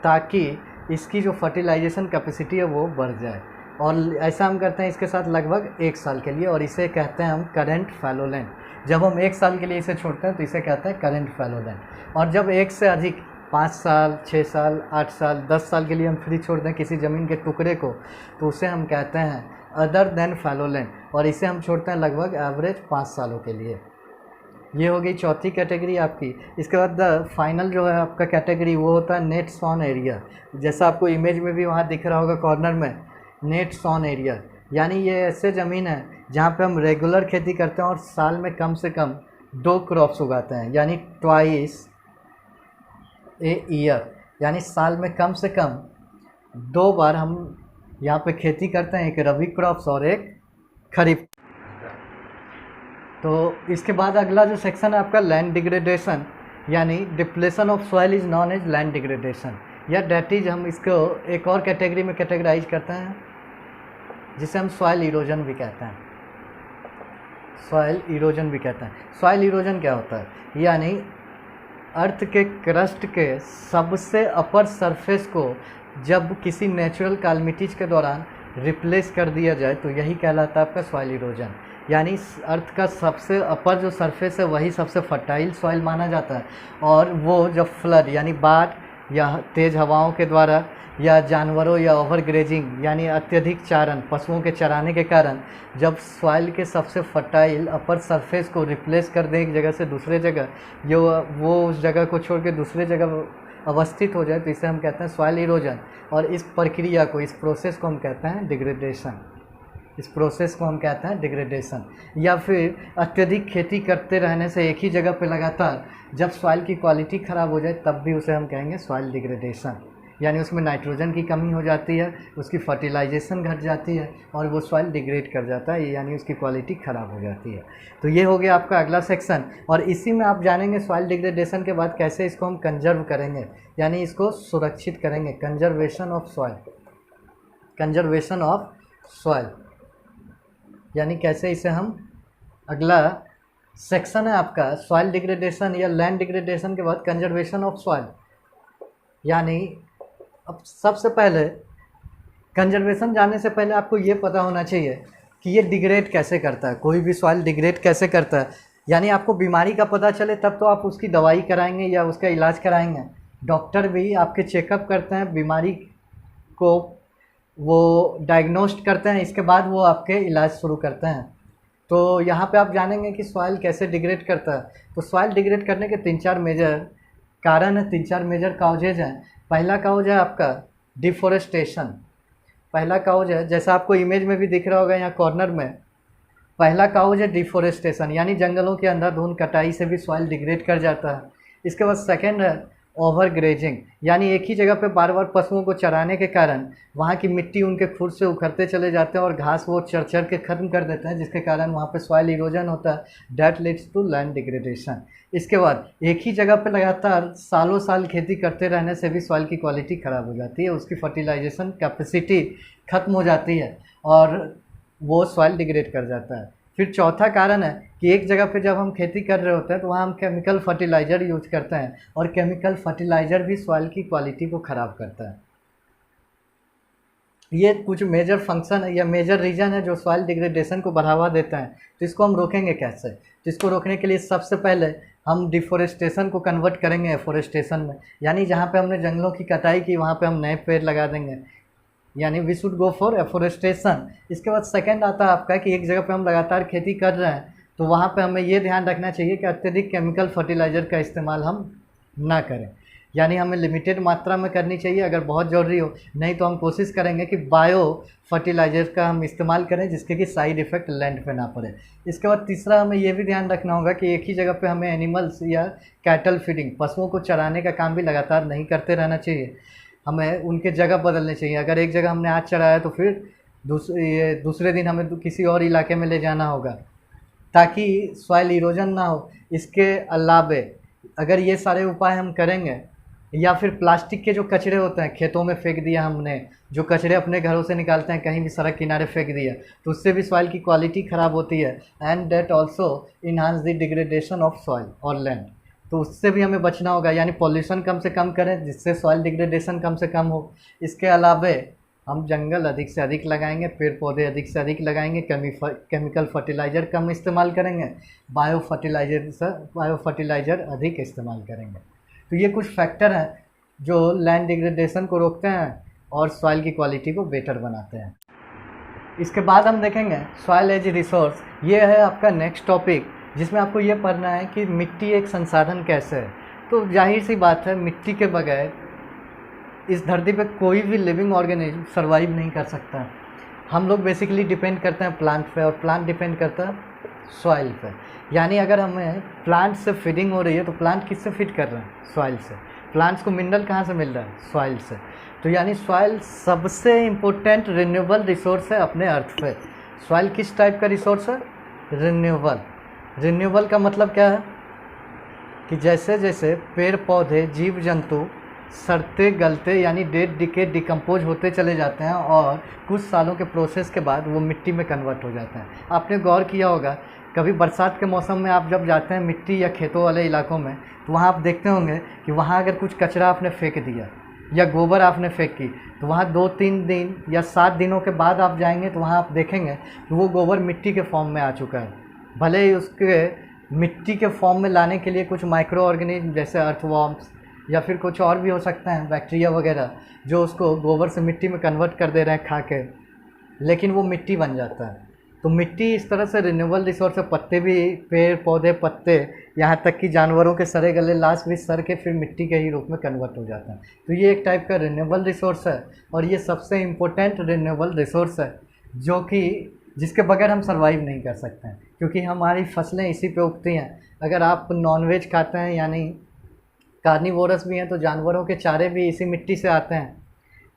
ताकि इसकी जो फर्टिलाइजेशन कैपेसिटी है वो बढ़ जाए। और ऐसा हम करते हैं इसके साथ लगभग 1 साल के लिए, और इसे कहते हैं हम करेंट फैलो लैंड। जब हम 1 साल के लिए इसे छोड़ते हैं तो इसे कहते हैं करेंट फैलो लैंड। और जब 1 से अधिक 5 साल, 6 साल, 8 साल, 10 साल के लिए हम फ्री छोड़ दें किसी ज़मीन के टुकड़े को, तो उसे हम कहते हैं अदर देन फैलो लैंड, और इसे हम छोड़ते हैं लगभग एवरेज 5 सालों के लिए। ये हो गई चौथी कैटेगरी आपकी। इसके बाद द फाइनल जो है आपका कैटेगरी वो होता है नेट सॉन एरिया, जैसा आपको इमेज में भी वहाँ दिख रहा होगा कॉर्नर में, नेट सॉन एरिया, यानी ये ऐसे ज़मीन है जहाँ पे हम रेगुलर खेती करते हैं और साल में कम से कम 2 क्रॉप्स उगाते हैं, यानी ट्वाइस ए ईयर, यानी साल में कम से कम 2 बार हम यहाँ पे खेती करते हैं, एक रबी क्रॉप्स और एक खरीफ। तो इसके बाद अगला जो सेक्शन है आपका लैंड डिग्रेडेशन, यानी depletion of soil is known as land degradation, या डेट इज हम इसको एक और कैटेगरी में कैटेगराइज करते हैं जिसे हम सॉइल इरोजन भी कहते हैं। सॉइल इरोजन भी कहते हैं। सॉइल इरोजन क्या होता है? यानी अर्थ के क्रस्ट के सबसे अपर सरफेस को जब किसी नेचुरल कैलामिटीज के दौरान रिप्लेस कर दिया जाए तो यही कहलाता है आपका सॉइल इरोजन। यानी अर्थ का सबसे अपर जो सरफेस है वही सबसे फर्टाइल सॉइल माना जाता है, और वो जब फ्लड यानी बाढ़ या तेज़ हवाओं के द्वारा या जानवरों या ओवर ग्रेजिंग यानी अत्यधिक चारण, पशुओं के चराने के कारण जब सॉइल के सबसे फर्टाइल अपर सरफेस को रिप्लेस कर दें एक जगह से दूसरे जगह, जो वो उस जगह को छोड़ के दूसरे जगह अवस्थित हो जाए, तो इसे हम कहते हैं सॉइल इरोजन। और इस प्रक्रिया को, इस प्रोसेस को हम कहते हैं डिग्रेडेशन। इस प्रोसेस को हम कहते हैं डिग्रेडेशन। या फिर अत्यधिक खेती करते रहने से एक ही जगह पे लगातार जब सॉइल की क्वालिटी ख़राब हो जाए तब भी उसे हम कहेंगे सॉइल डिग्रेडेशन। यानी उसमें नाइट्रोजन की कमी हो जाती है, उसकी फर्टिलाइजेशन घट जाती है और वो सॉइल डिग्रेड कर जाता है, यानी उसकी क्वालिटी ख़राब हो जाती है। तो ये हो गया आपका अगला सेक्शन, और इसी में आप जानेंगे सॉइल डिग्रेडेशन के बाद कैसे इसको हम कंजर्व करेंगे, यानी इसको सुरक्षित करेंगे। Conservation of soil, conservation of soil यानी कैसे इसे हम, अगला सेक्शन है आपका सॉइल डिग्रेडेशन या लैंड डिग्रेडेशन के बाद कंजर्वेशन ऑफ सॉइल। यानी अब सबसे पहले कंजर्वेशन जानने से पहले आपको ये पता होना चाहिए कि ये डिग्रेड कैसे करता है, कोई भी सॉइल डिग्रेड कैसे करता है। यानी आपको बीमारी का पता चले तब तो आप उसकी दवाई कराएंगे या उसका इलाज कराएंगे। डॉक्टर भी आपके चेकअप करते हैं, बीमारी को वो डायग्नोस्ट करते हैं, इसके बाद वो आपके इलाज शुरू करते हैं। तो यहाँ पे आप जानेंगे कि सॉइल कैसे डिग्रेड करता है। तो सॉइल डिग्रेड करने के 3-4 मेजर कारण है, 3-4 मेजर काउजेज हैं। पहला काउज है आपका डिफोरेस्टेशन। पहला काउज है, जैसा आपको इमेज में भी दिख रहा होगा यहाँ कॉर्नर में, पहला काउज है डिफोरेस्टेशन, यानी जंगलों के अंधाधुंध कटाई से भी सॉइल डिग्रेड कर जाता है। इसके बाद सेकंड है ओवर ग्रेजिंग, यानी एक ही जगह पे बार बार पशुओं को चराने के कारण वहाँ की मिट्टी उनके खुर से उखड़ते चले जाते हैं और घास वो चर चर के ख़त्म कर देते हैं, जिसके कारण वहाँ पे सॉइल इरोजन होता है। That leads to land degradation. इसके बाद एक ही जगह पे लगातार सालों साल खेती करते रहने से भी सॉइल की क्वालिटी ख़राब हो जाती है, उसकी फर्टिलाइजेशन कैपेसिटी ख़त्म हो जाती है और वो सॉइल डिग्रेड कर जाता है। फिर चौथा कारण है कि एक जगह पे जब हम खेती कर रहे होते हैं तो वहाँ हम केमिकल फर्टिलाइज़र यूज करते हैं, और केमिकल फर्टिलाइज़र भी सॉइल की क्वालिटी को ख़राब करता है। ये कुछ मेजर फंक्शन है या मेजर रीजन है जो सॉइल डिग्रेडेशन को बढ़ावा देता है। तो इसको हम रोकेंगे कैसे? तो इसको रोकने के लिए सबसे पहले हम डिफोरेस्टेशन को कन्वर्ट करेंगे एफोरेस्टेशन में, यानी जहाँ पे हमने जंगलों की कटाई की वहाँ पे हम नए पेड़ लगा देंगे, यानी we should go for afforestation. इसके बाद सेकंड आता है आपका कि एक जगह पे हम लगातार खेती कर रहे हैं तो वहाँ पे हमें ये ध्यान रखना चाहिए कि अत्यधिक केमिकल फर्टिलाइज़र का इस्तेमाल हम ना करें, यानी हमें लिमिटेड मात्रा में करनी चाहिए अगर बहुत ज़रूरी हो। नहीं तो हम कोशिश करेंगे कि बायो फर्टिलाइज़र का हम इस्तेमाल करें जिसके कि साइड इफ़ेक्ट लैंड पे ना पड़े। इसके बाद तीसरा हमें ये भी ध्यान रखना होगा कि एक ही जगह पे हमें एनिमल्स या कैटल फीडिंग, पशुओं को चराने का काम भी लगातार नहीं करते रहना चाहिए, हमें उनके जगह बदलने चाहिए। अगर एक जगह हमने आज चराया तो फिर दूसरे दिन हमें किसी और इलाके में ले जाना होगा ताकि सॉइल इरोजन ना हो। इसके अलावे अगर ये सारे उपाय हम करेंगे, या फिर प्लास्टिक के जो कचरे होते हैं खेतों में फेंक दिया हमने, जो कचरे अपने घरों से निकालते हैं कहीं भी सड़क किनारे फेंक दिया, तो उससे भी सॉइल की क्वालिटी ख़राब होती है। And that also enhance the degradation of soil और लैंड। तो उससे भी हमें बचना होगा, यानी पॉल्यूशन कम से कम करें जिससे सॉइल डिग्रेडेशन कम से कम हो। इसके अलावे हम जंगल अधिक से अधिक लगाएंगे, पेड़ पौधे अधिक से अधिक लगाएंगे, केमिकल फर्टिलाइज़र कम इस्तेमाल करेंगे, बायो फर्टिलाइज़र अधिक इस्तेमाल करेंगे। तो ये कुछ फैक्टर हैं जो लैंड डिग्रेडेशन को रोकते हैं और सॉइल की क्वालिटी को बेटर बनाते हैं। इसके बाद हम देखेंगे सॉइल एज रिसोर्स। ये है आपका नेक्स्ट टॉपिक जिसमें आपको ये पढ़ना है कि मिट्टी एक संसाधन कैसे है। तो जाहिर सी बात है मिट्टी के बगैर इस धरती पे कोई भी लिविंग ऑर्गेनिज्म सर्वाइव नहीं कर सकता। हम लोग बेसिकली डिपेंड करते हैं प्लांट पे और प्लांट डिपेंड करता है सॉइल पे। यानी अगर हमें प्लांट से फीडिंग हो रही है तो प्लांट किससे फीड कर रहे हैं? सॉइल से। प्लांट्स को मिनरल कहाँ से मिल रहा है? सॉइल से। तो यानी सॉइल सबसे इम्पोर्टेंट रिन्यूएबल रिसोर्स है अपने अर्थ पे। सॉइल किस टाइप का रिसोर्स है? रिन्यूएबल। रिन्यूएबल का मतलब क्या है कि जैसे जैसे पेड़ पौधे जीव जंतु सड़ते गलते यानी डेड डिके डिकम्पोज होते चले जाते हैं और कुछ सालों के प्रोसेस के बाद वो मिट्टी में कन्वर्ट हो जाते हैं। आपने गौर किया होगा कभी बरसात के मौसम में आप जब जाते हैं मिट्टी या खेतों वाले इलाकों में, तो वहाँ आप देखते होंगे कि वहाँ अगर कुछ कचरा आपने फेंक दिया या गोबर आपने फेंक की, तो वहाँ 2-3 दिन या 7 दिनों के बाद आप जाएंगे तो वहाँ आप देखेंगे कि वो गोबर मिट्टी के फॉर्म में आ चुका है। भले ही उसके मिट्टी के फॉर्म में लाने के लिए कुछ माइक्रो ऑर्गेनिज्म जैसे अर्थवॉर्म्स या फिर कुछ और भी हो सकते हैं, बैक्टीरिया वगैरह, जो उसको गोबर से मिट्टी में कन्वर्ट कर दे रहे हैं खा के, लेकिन वो मिट्टी बन जाता है। तो मिट्टी इस तरह से रिन्यूएबल रिसोर्स है। पत्ते भी, पेड़ पौधे पत्ते, यहाँ तक कि जानवरों के सड़े गले लाश भी सड़ के फिर मिट्टी के ही रूप में कन्वर्ट हो जाता है। तो ये एक टाइप का रिन्यूएबल रिसोर्स है और ये सबसे इम्पोर्टेंट रिन्यूएबल रिसोर्स है जो कि जिसके बगैर हम सर्वाइव नहीं कर सकते हैं, क्योंकि हमारी फसलें इसी पे उगती हैं। अगर आप नॉनवेज खाते हैं यानी कार्निवोरस भी हैं तो जानवरों के चारे भी इसी मिट्टी से आते हैं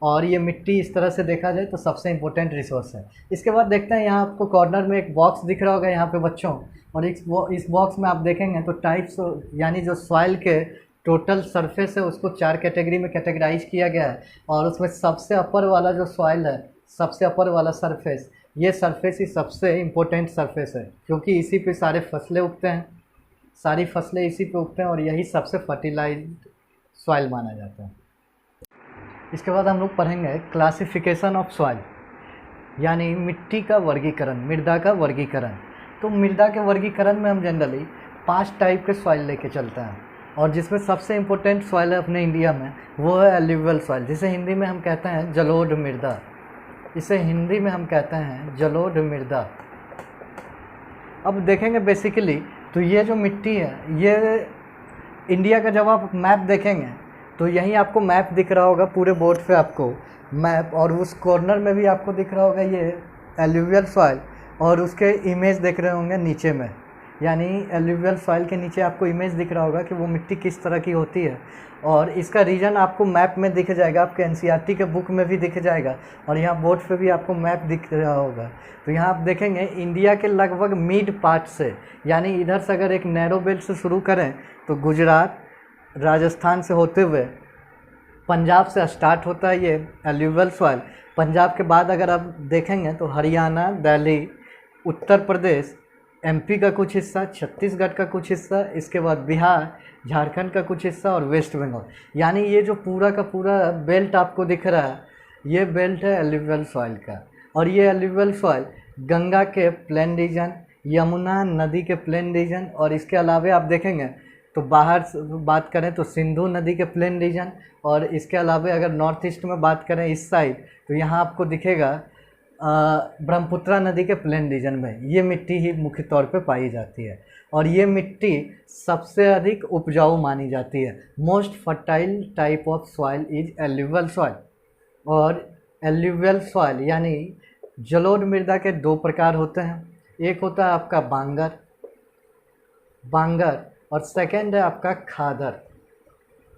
और ये मिट्टी इस तरह से देखा जाए तो सबसे इम्पोर्टेंट रिसोर्स है। इसके बाद देखते हैं यहाँ आपको कॉर्नर में एक बॉक्स दिख रहा होगा यहाँ पे बच्चों, और इस बॉक्स में आप देखेंगे तो टाइप्स यानी जो सॉइल के टोटल सरफेस है उसको 4 कैटेगरी में कैटेगराइज किया गया है और उसमें सबसे अपर वाला जो सॉइल है, सबसे अपर वाला सरफेस, ये सरफेस ही सबसे इम्पोर्टेंट सरफेस है क्योंकि इसी पे सारे फसलें उगते हैं, सारी फसलें इसी पे उगते हैं और यही सबसे फर्टिलाइज्ड सॉइल माना जाता है। इसके बाद हम लोग पढ़ेंगे क्लासिफिकेशन ऑफ सॉइल यानी मिट्टी का वर्गीकरण, मृदा का वर्गीकरण। तो मृदा के वर्गीकरण में हम जनरली 5 टाइप के सॉइल लेके चलते हैं और जिसमें सबसे इम्पोर्टेंट सॉइल है अपने इंडिया में वो है एल्यूवियल सॉइल, जिसे हिंदी में हम कहते हैं जलोढ़ मृदा। इसे हिंदी में हम कहते हैं जलोढ़ मृदा। अब देखेंगे बेसिकली तो ये जो मिट्टी है, ये इंडिया का जब आप मैप देखेंगे तो यहीं आपको मैप दिख रहा होगा पूरे बोर्ड पे आपको मैप, और उस कॉर्नर में भी आपको दिख रहा होगा ये एल्यूवियल सॉइल और उसके इमेज देख रहे होंगे नीचे में, यानी एल्यूवियल सॉइल के नीचे आपको इमेज दिख रहा होगा कि वो मिट्टी किस तरह की होती है और इसका रीजन आपको मैप में दिख जाएगा, आपके एनसीईआरटी के बुक में भी दिख जाएगा और यहाँ बोर्ड पे भी आपको मैप दिख रहा होगा। तो यहाँ आप देखेंगे इंडिया के लगभग मिड पार्ट से, यानी इधर से अगर एक नैरो बेल्ट से शुरू करें तो गुजरात राजस्थान से होते हुए पंजाब से स्टार्ट होता है ये एल्यूवियल सॉइल। पंजाब के बाद अगर आप देखेंगे तो हरियाणा, दिल्ली, उत्तर प्रदेश, एमपी का कुछ हिस्सा, छत्तीसगढ़ का कुछ हिस्सा, इसके बाद बिहार, झारखंड का कुछ हिस्सा और वेस्ट बंगाल, यानी ये जो पूरा का पूरा बेल्ट आपको दिख रहा है ये बेल्ट है एल्यूवियल सॉइल का। और ये एल्यूवियल सॉइल गंगा के प्लेन रीजन, यमुना नदी के प्लेन रीजन और इसके अलावा आप देखेंगे तो बाहर बात करें तो सिंधु नदी के प्लेन रीजन और इसके अलावा अगर नॉर्थ ईस्ट में बात करें इस साइड तो यहाँ आपको दिखेगा ब्रह्मपुत्रा नदी के प्लेन रीजन में ये मिट्टी ही मुख्य तौर पे पाई जाती है और ये मिट्टी सबसे अधिक उपजाऊ मानी जाती है। Most fertile type of soil is alluvial soil. और एल्यूवियल सॉइल यानी जलोढ़ मृदा के 2 प्रकार होते हैं, एक होता है आपका बांगर और सेकेंड है आपका खादर।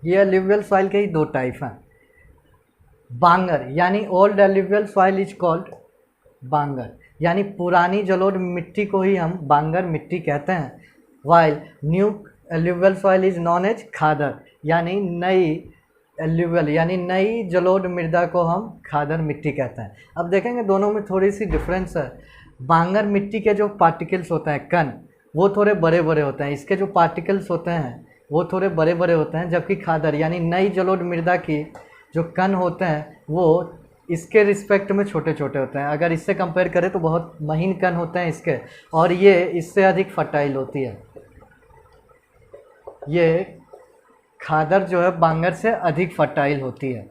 ये एल्यूवियल सॉइल के ही 2 टाइप हैं। बांगर यानी old alluvial soil is called bangar, यानी पुरानी जलोढ़ मिट्टी को ही हम बांगर मिट्टी कहते हैं, while new alluvial soil is known as khadar, यानी नई एल्यूवियल यानी नई जलोढ़ मृदा को हम खादर मिट्टी कहते हैं। अब देखेंगे दोनों में थोड़ी सी डिफरेंस है। बांगर मिट्टी के जो पार्टिकल्स होते हैं कण वो थोड़े बड़े बड़े होते हैं, इसके जो पार्टिकल्स होते हैं वो थोड़े बड़े बड़े होते हैं, जबकि खादर यानी नई जलोढ़ मृदा की जो कण होते हैं वो इसके रिस्पेक्ट में छोटे छोटे होते हैं। अगर इससे कंपेयर करें तो बहुत महीन कण होते हैं इसके और ये इससे अधिक फर्टाइल होती है। ये खादर जो है बांगर से अधिक फर्टाइल होती है।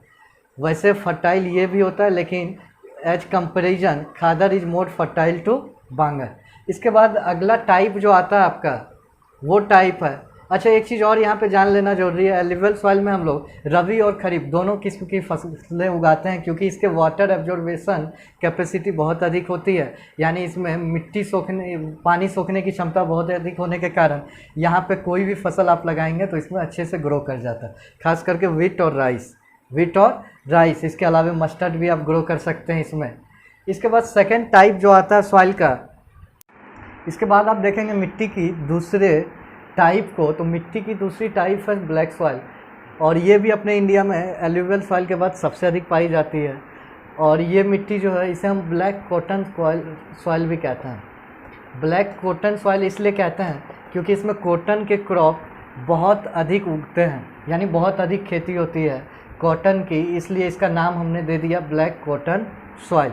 वैसे फर्टाइल ये भी होता है लेकिन as comparison khadar is more fertile to bangar. इसके बाद अगला टाइप जो आता है आपका वो टाइप है। अच्छा, एक चीज़ और यहाँ पे जान लेना जरूरी है, एल्यूवियल सॉइल में हम लोग रबी और खरीफ दोनों किस्म की फसलें उगाते हैं क्योंकि इसके वाटर एब्जॉर्बेशन कैपेसिटी बहुत अधिक होती है, यानी इसमें मिट्टी सोखने पानी सोखने की क्षमता बहुत अधिक होने के कारण यहाँ पे कोई भी फसल आप लगाएंगे तो इसमें अच्छे से ग्रो कर जाता है, खास करके वीट और राइस। इसके अलावा मस्टर्ड भी आप ग्रो कर सकते हैं इसमें। इसके बाद सेकेंड टाइप जो आता है सॉइल का, इसके बाद आप देखेंगे मिट्टी की दूसरे टाइप को, तो मिट्टी की दूसरी टाइप है ब्लैक सॉइल। और ये भी अपने इंडिया में एल्यूवियल सॉइल के बाद सबसे अधिक पाई जाती है। और ये मिट्टी जो है इसे हम ब्लैक कॉटन सॉइल भी कहते हैं। ब्लैक कॉटन सॉइल इसलिए कहते हैं क्योंकि इसमें कॉटन के क्रॉप बहुत अधिक उगते हैं, यानी बहुत अधिक खेती होती है कॉटन की, इसलिए इसका नाम हमने दे दिया ब्लैक कॉटन सॉइल।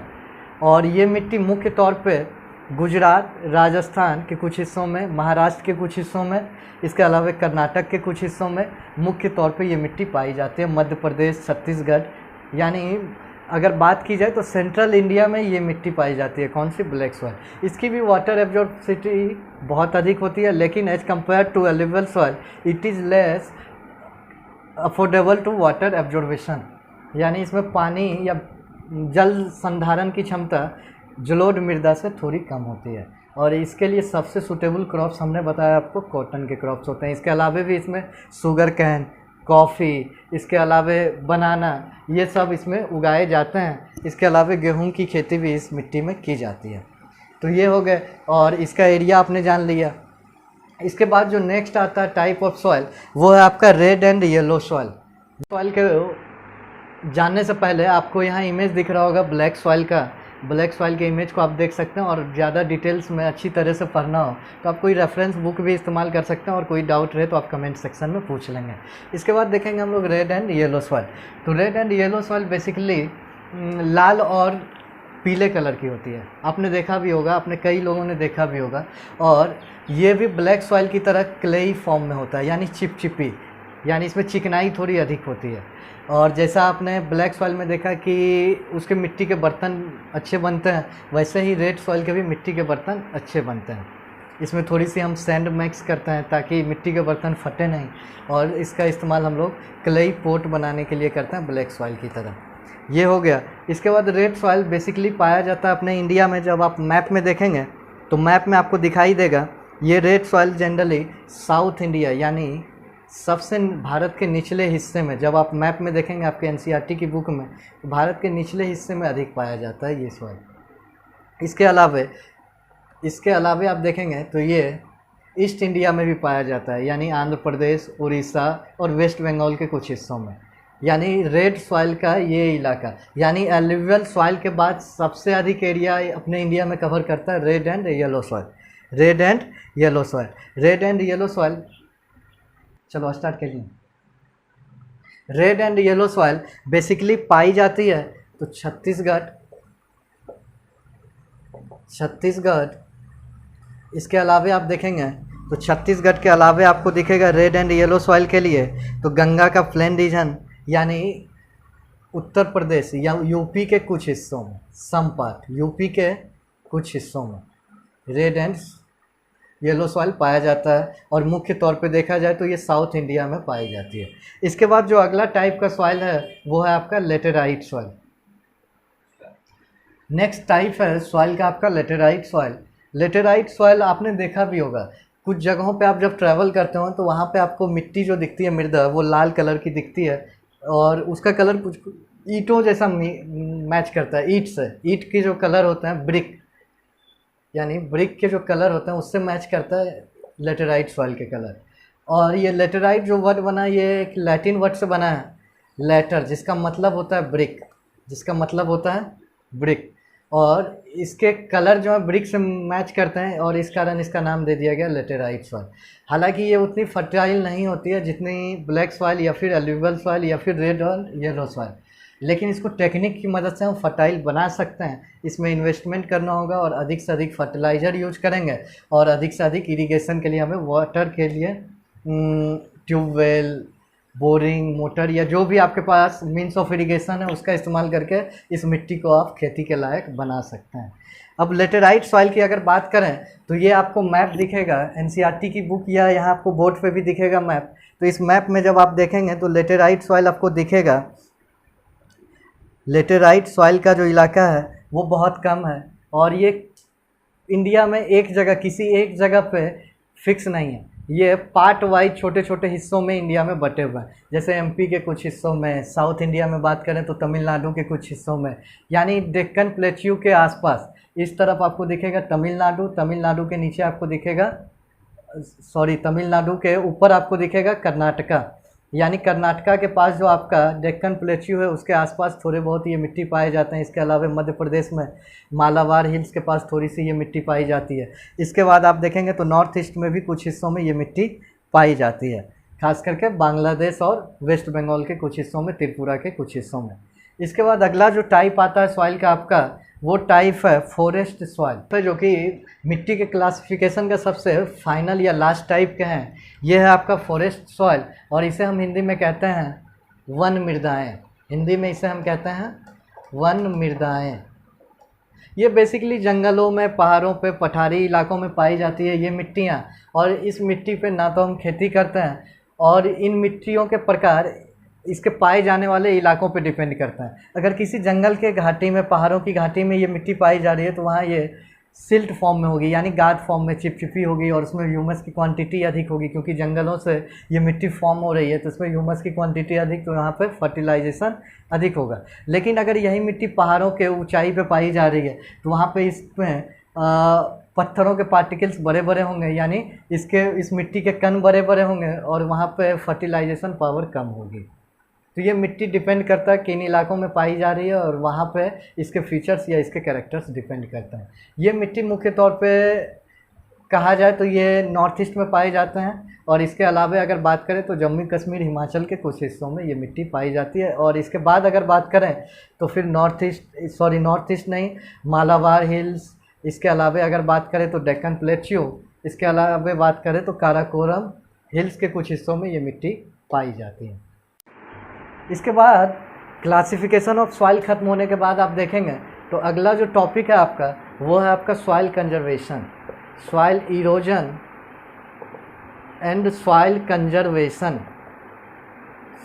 और ये मिट्टी मुख्य तौर पे गुजरात, राजस्थान के कुछ हिस्सों में, महाराष्ट्र के कुछ हिस्सों में, इसके अलावा कर्नाटक के कुछ हिस्सों में मुख्य तौर पे ये मिट्टी पाई जाती है। मध्य प्रदेश, छत्तीसगढ़, यानी अगर बात की जाए तो सेंट्रल इंडिया में ये मिट्टी पाई जाती है। कौन सी? Black soil. इसकी भी वाटर एब्जॉर्बिविटी बहुत अधिक होती है, लेकिन as compare to alluvial soil it is less affordable to water absorption, यानी इसमें पानी या जल संधारण की क्षमता जलोढ़ मृदा से थोड़ी कम होती है। और इसके लिए सबसे सूटेबल क्रॉप्स हमने बताया आपको कॉटन के क्रॉप्स होते हैं। इसके अलावा भी इसमें शुगर कैन, कॉफ़ी, इसके अलावा बनाना, ये सब इसमें उगाए जाते हैं। इसके अलावा गेहूं की खेती भी इस मिट्टी में की जाती है। तो ये हो गए, और इसका एरिया आपने जान लिया। इसके बाद जो नेक्स्ट आता है टाइप ऑफ सॉइल, वो है आपका red and yellow soil. Soil के जानने से पहले आपको यहाँ इमेज दिख रहा होगा ब्लैक सॉइल का। ब्लैक सॉइल के इमेज को आप देख सकते हैं, और ज़्यादा डिटेल्स में अच्छी तरह से पढ़ना हो तो आप कोई रेफरेंस बुक भी इस्तेमाल कर सकते हैं, और कोई डाउट रहे तो आप कमेंट सेक्शन में पूछ लेंगे। इसके बाद देखेंगे हम लोग रेड एंड येलो सॉइल। तो red and yellow soil basically लाल और पीले कलर की होती है। आपने देखा भी होगा, आपने कई लोगों ने देखा भी होगा। और ये भी ब्लैक सॉइल की तरह क्लेई फॉर्म में होता है, यानी चिपचिपी, यानी इसमें चिकनाई थोड़ी अधिक होती है। और जैसा आपने ब्लैक सॉइल में देखा कि उसके मिट्टी के बर्तन अच्छे बनते हैं, वैसे ही रेड सॉइल के भी मिट्टी के बर्तन अच्छे बनते हैं। इसमें थोड़ी सी हम सैंड मिक्स करते हैं ताकि मिट्टी के बर्तन फटे नहीं, और इसका इस्तेमाल हम लोग क्लेई पोट बनाने के लिए करते हैं ब्लैक सॉइल की तरह। ये हो गया। इसके बाद रेड सॉइल बेसिकली पाया जाता है अपने इंडिया में। जब आप मैप में देखेंगे तो मैप में आपको दिखाई देगा ये red soil generally south India, यानी सबसे भारत के निचले हिस्से में, जब आप मैप में देखेंगे आपके एनसीईआरटी की बुक में, तो भारत के निचले हिस्से में अधिक पाया जाता है ये सॉइल। इसके अलावे आप देखेंगे तो ये ईस्ट इंडिया में भी पाया जाता है, यानी आंध्र प्रदेश, उड़ीसा और वेस्ट बंगाल के कुछ हिस्सों में। यानी रेड सॉइल का ये इलाका, यानी एल्यूवियल सॉइल के बाद सबसे अधिक एरिया अपने इंडिया में कवर करता है red and yellow soil. Red and yellow soil, red and yellow soil, चलो स्टार्ट करिए। Red and yellow soil basically पाई जाती है तो छत्तीसगढ़, इसके अलावे आप देखेंगे तो छत्तीसगढ़ के अलावे आपको दिखेगा रेड एंड येलो सॉइल के लिए तो गंगा का प्लेन रीजन, यानी उत्तर प्रदेश या यूपी के कुछ हिस्सों में, सम पार्ट यूपी के कुछ हिस्सों में रेड एंड येलो सॉइल पाया जाता है। और मुख्य तौर पे देखा जाए तो ये साउथ इंडिया में पाई जाती है। इसके बाद जो अगला टाइप का सॉइल है वो है आपका लेटेराइट सॉइल। नेक्स्ट टाइप है सॉइल का आपका लेटेराइट सॉइल। लेटेराइट सॉइल आपने देखा भी होगा, कुछ जगहों पे आप जब ट्रैवल करते हो तो वहाँ पे आपको मिट्टी जो दिखती है, मृदा, वो लाल कलर की दिखती है, और उसका कलर कुछ ईंटों जैसा मैच करता है ईंट से। ईंट के जो कलर होते हैं, ब्रिक, यानी ब्रिक के जो कलर होते हैं उससे मैच करता है लेटेराइट सॉइल के कलर। और ये लेटेराइट जो वर्ड बना, ये एक लैटिन वर्ड से बना है, लेटर, जिसका मतलब होता है ब्रिक, ब्रिक। और इसके कलर जो है ब्रिक से मैच करते हैं, और इस कारण इसका नाम दे दिया गया लेटेराइट सॉइल। हालांकि ये उतनी फर्टाइल नहीं होती है जितनी ब्लैक सॉइल या फिर एल्यूवियल सॉइल या फिर रेड और येलो सॉइल, लेकिन इसको टेक्निक की मदद से हम फर्टाइल बना सकते हैं। इसमें इन्वेस्टमेंट करना होगा और अधिक से अधिक फर्टिलाइज़र यूज करेंगे, और अधिक से अधिक इरिगेशन के लिए हमें वाटर के लिए ट्यूबवेल, बोरिंग, मोटर या जो भी आपके पास मीन्स ऑफ इरिगेशन है उसका इस्तेमाल करके इस मिट्टी को आप खेती के लायक बना सकते हैं। अब लेटेराइट सॉइल की अगर बात करें तो ये आपको मैप दिखेगा एनसीईआरटी की बुक, या यहाँ आपको बोर्ड पे भी दिखेगा मैप। तो इस मैप में जब आप देखेंगे तो लेटेराइट सॉइल आपको दिखेगा। लेटेराइट सॉइल का जो इलाका है वो बहुत कम है, और ये इंडिया में किसी एक जगह पे फिक्स नहीं है। ये पार्ट वाइज छोटे छोटे हिस्सों में इंडिया में बटे हुए हैं। जैसे एमपी के कुछ हिस्सों में, साउथ इंडिया में बात करें तो तमिलनाडु के कुछ हिस्सों में, यानी डेक्कन प्लेट्यू के आसपास इस तरफ आपको दिखेगा तमिलनाडु, तमिलनाडु के नीचे आपको दिखेगा तमिलनाडु के ऊपर आपको दिखेगा कर्नाटका, यानी कर्नाटका के पास जो आपका डेक्कन प्लेट्यू है उसके आसपास थोड़े बहुत ये मिट्टी पाए जाते हैं। इसके अलावा मध्य प्रदेश में मालाबार हिल्स के पास थोड़ी सी ये मिट्टी पाई जाती है। इसके बाद आप देखेंगे तो नॉर्थ ईस्ट में भी कुछ हिस्सों में ये मिट्टी पाई जाती है, खास करके बांग्लादेश और वेस्ट बंगाल के कुछ हिस्सों में, त्रिपुरा के कुछ हिस्सों में। इसके बाद अगला जो टाइप आता है सॉइल का आपका, वो टाइप है फॉरेस्ट सॉइल, जो कि मिट्टी के क्लासिफिकेशन का सबसे फाइनल या लास्ट टाइप के हैं। ये है आपका फॉरेस्ट सॉइल और इसे हम हिंदी में कहते हैं वन मृदाएँ। हिंदी में इसे हम कहते हैं वन मृदाएँ। ये बेसिकली जंगलों में, पहाड़ों पे, पठारी इलाकों में पाई जाती है ये मिट्टियाँ। और इस मिट्टी पे ना तो हम खेती करते हैं और इन मिट्टियों के प्रकार इसके पाए जाने वाले इलाकों पे डिपेंड करता है। अगर किसी जंगल के घाटी में, पहाड़ों की घाटी में ये मिट्टी पाई जा रही है तो वहाँ ये सिल्ट फॉर्म में होगी, यानी गाद फॉर्म में, चिपचिपी होगी और उसमें ह्यूमस की क्वांटिटी अधिक होगी, क्योंकि जंगलों से ये मिट्टी फॉर्म हो रही है तो उसमें ह्यूमस की क्वांटिटी अधिक, तो यहाँ पे फर्टिलाइजेशन अधिक होगा। लेकिन अगर यही मिट्टी पहाड़ों के ऊंचाई पे पाई जा रही है तो वहाँ पे इसमें पत्थरों के पार्टिकल्स बड़े बड़े होंगे, यानी इस मिट्टी के कण बड़े बड़े होंगे और वहाँ पे फर्टिलाइजेशन पावर कम होगी। तो ये मिट्टी डिपेंड करता है किन इलाकों में पाई जा रही है और वहाँ पे इसके फीचर्स या इसके कैरेक्टर्स डिपेंड करते हैं। ये मिट्टी मुख्य तौर पे कहा जाए तो ये नॉर्थ ईस्ट में पाए जाते हैं और इसके अलावा अगर बात करें तो जम्मू कश्मीर, हिमाचल के कुछ हिस्सों में ये मिट्टी पाई जाती है। और इसके बाद अगर बात करें तो फिर नॉर्थ ईस्ट नहीं, मालाबार हिल्स, इसके अलावा अगर बात करें तो डेक्कन प्लेट्यू, इसके अलावा बात करें तो काराकोरम हिल्स के कुछ हिस्सों में ये मिट्टी पाई जाती है। इसके बाद क्लासिफिकेशन ऑफ सॉइल खत्म होने के बाद आप देखेंगे तो अगला जो टॉपिक है आपका वो है आपका soil conservation, soil erosion and soil conservation.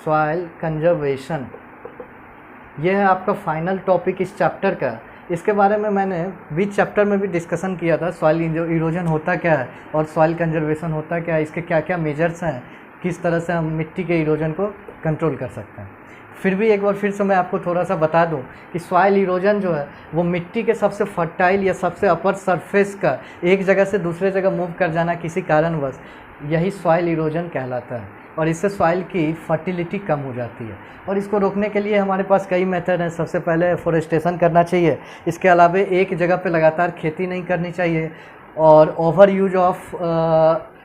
Soil conservation ये है आपका फाइनल टॉपिक इस चैप्टर का। इसके बारे में मैंने बीच चैप्टर में भी डिस्कशन किया था, सॉइल इरोजन होता क्या है और सॉइल कंजर्वेशन होता क्या है, इसके क्या क्या मेजर्स हैं, किस तरह से हम मिट्टी के इरोजन को कंट्रोल कर सकते हैं। फिर भी एक बार फिर से मैं आपको थोड़ा सा बता दूं कि सॉइल इरोजन जो है वो मिट्टी के सबसे फर्टाइल या सबसे अपर सरफेस का एक जगह से दूसरे जगह मूव कर जाना किसी कारणवश, यही सॉइल इरोजन कहलाता है और इससे सॉइल की फर्टिलिटी कम हो जाती है। और इसको रोकने के लिए हमारे पास कई मेथड हैं। सबसे पहले फोरेस्टेशन करना चाहिए, इसके अलावा एक जगह पे लगातार खेती नहीं करनी चाहिए और over use of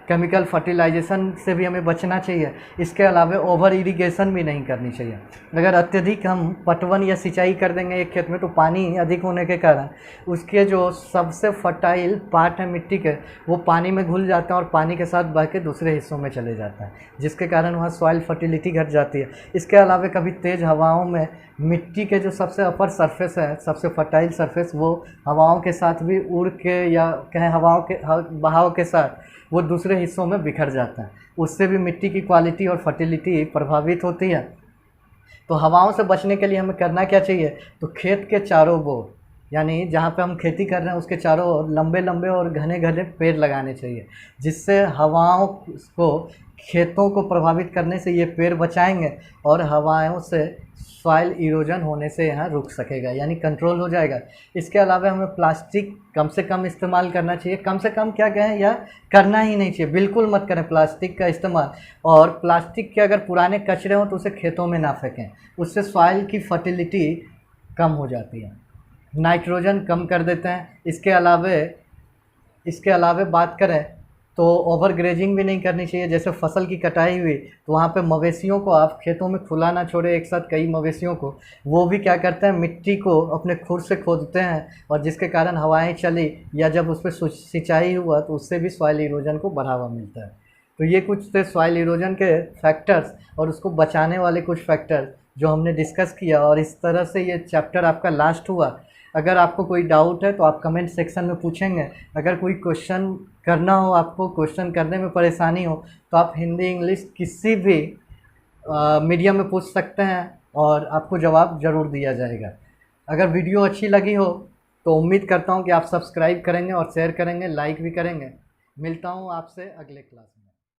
chemical fertilization से भी हमें बचना चाहिए। इसके अलावा ओवर इरिगेशन भी नहीं करनी चाहिए। अगर अत्यधिक हम पटवन या सिंचाई कर देंगे एक खेत में तो पानी अधिक होने के कारण उसके जो सबसे फर्टाइल पार्ट है मिट्टी के, वो पानी में घुल जाते हैं और पानी के साथ बह के दूसरे हिस्सों में चले जाता है, जिसके कारण वहाँ सॉइल फर्टिलिटी घट जाती है। इसके अलावा कभी तेज़ हवाओं में मिट्टी के जो सबसे अपर सरफेस है, सबसे फर्टाइल सरफेस, वो हवाओं के साथ भी उड़ के या कहें हवाओं के बहाव के साथ वो दूसरे हिस्सों में बिखर जाता है। उससे भी मिट्टी की क्वालिटी और फर्टिलिटी प्रभावित होती है। तो हवाओं से बचने के लिए हमें करना क्या चाहिए, तो खेत के चारों ओर, यानी जहाँ पे हम खेती कर रहे हैं उसके चारों ओर लंबे लंबे और घने घने पेड़ लगाने चाहिए, जिससे हवाओं को, खेतों को प्रभावित करने से ये पेड़ बचाएंगे और हवाओं से सॉइल इरोजन होने से यहाँ रुक सकेगा, यानी कंट्रोल हो जाएगा। इसके अलावा हमें प्लास्टिक कम से कम इस्तेमाल करना चाहिए। कम से कम क्या कहें, या करना ही नहीं चाहिए, बिल्कुल मत करें प्लास्टिक का इस्तेमाल। और प्लास्टिक के अगर पुराने कचरे हों तो उसे खेतों में ना फेंकें, उससे सॉइल की फर्टिलिटी कम हो जाती है, नाइट्रोजन कम कर देते हैं। इसके अलावा बात करें तो ओवर ग्रेजिंग भी नहीं करनी चाहिए। जैसे फसल की कटाई हुई तो वहाँ पे मवेशियों को आप खेतों में खुला ना छोड़े एक साथ कई मवेशियों को, वो भी क्या करते हैं, मिट्टी को अपने खुर से खोदते हैं और जिसके कारण हवाएं चली या जब उस पर सिंचाई हुआ तो उससे भी सॉइल इरोजन को बढ़ावा मिलता है। तो ये कुछ थे सॉइल इरोजन के फैक्टर्स और उसको बचाने वाले कुछ फैक्टर्स जो हमने डिस्कस किया। और इस तरह से ये चैप्टर आपका लास्ट हुआ। अगर आपको कोई डाउट है तो आप कमेंट सेक्शन में पूछेंगे। अगर कोई क्वेश्चन करना हो, आपको क्वेश्चन करने में परेशानी हो, तो आप हिंदी इंग्लिश किसी भी मीडियम में पूछ सकते हैं और आपको जवाब ज़रूर दिया जाएगा। अगर वीडियो अच्छी लगी हो तो उम्मीद करता हूँ कि आप सब्सक्राइब करेंगे और शेयर करेंगे, लाइक भी करेंगे। मिलता हूँ आपसे अगले क्लास में।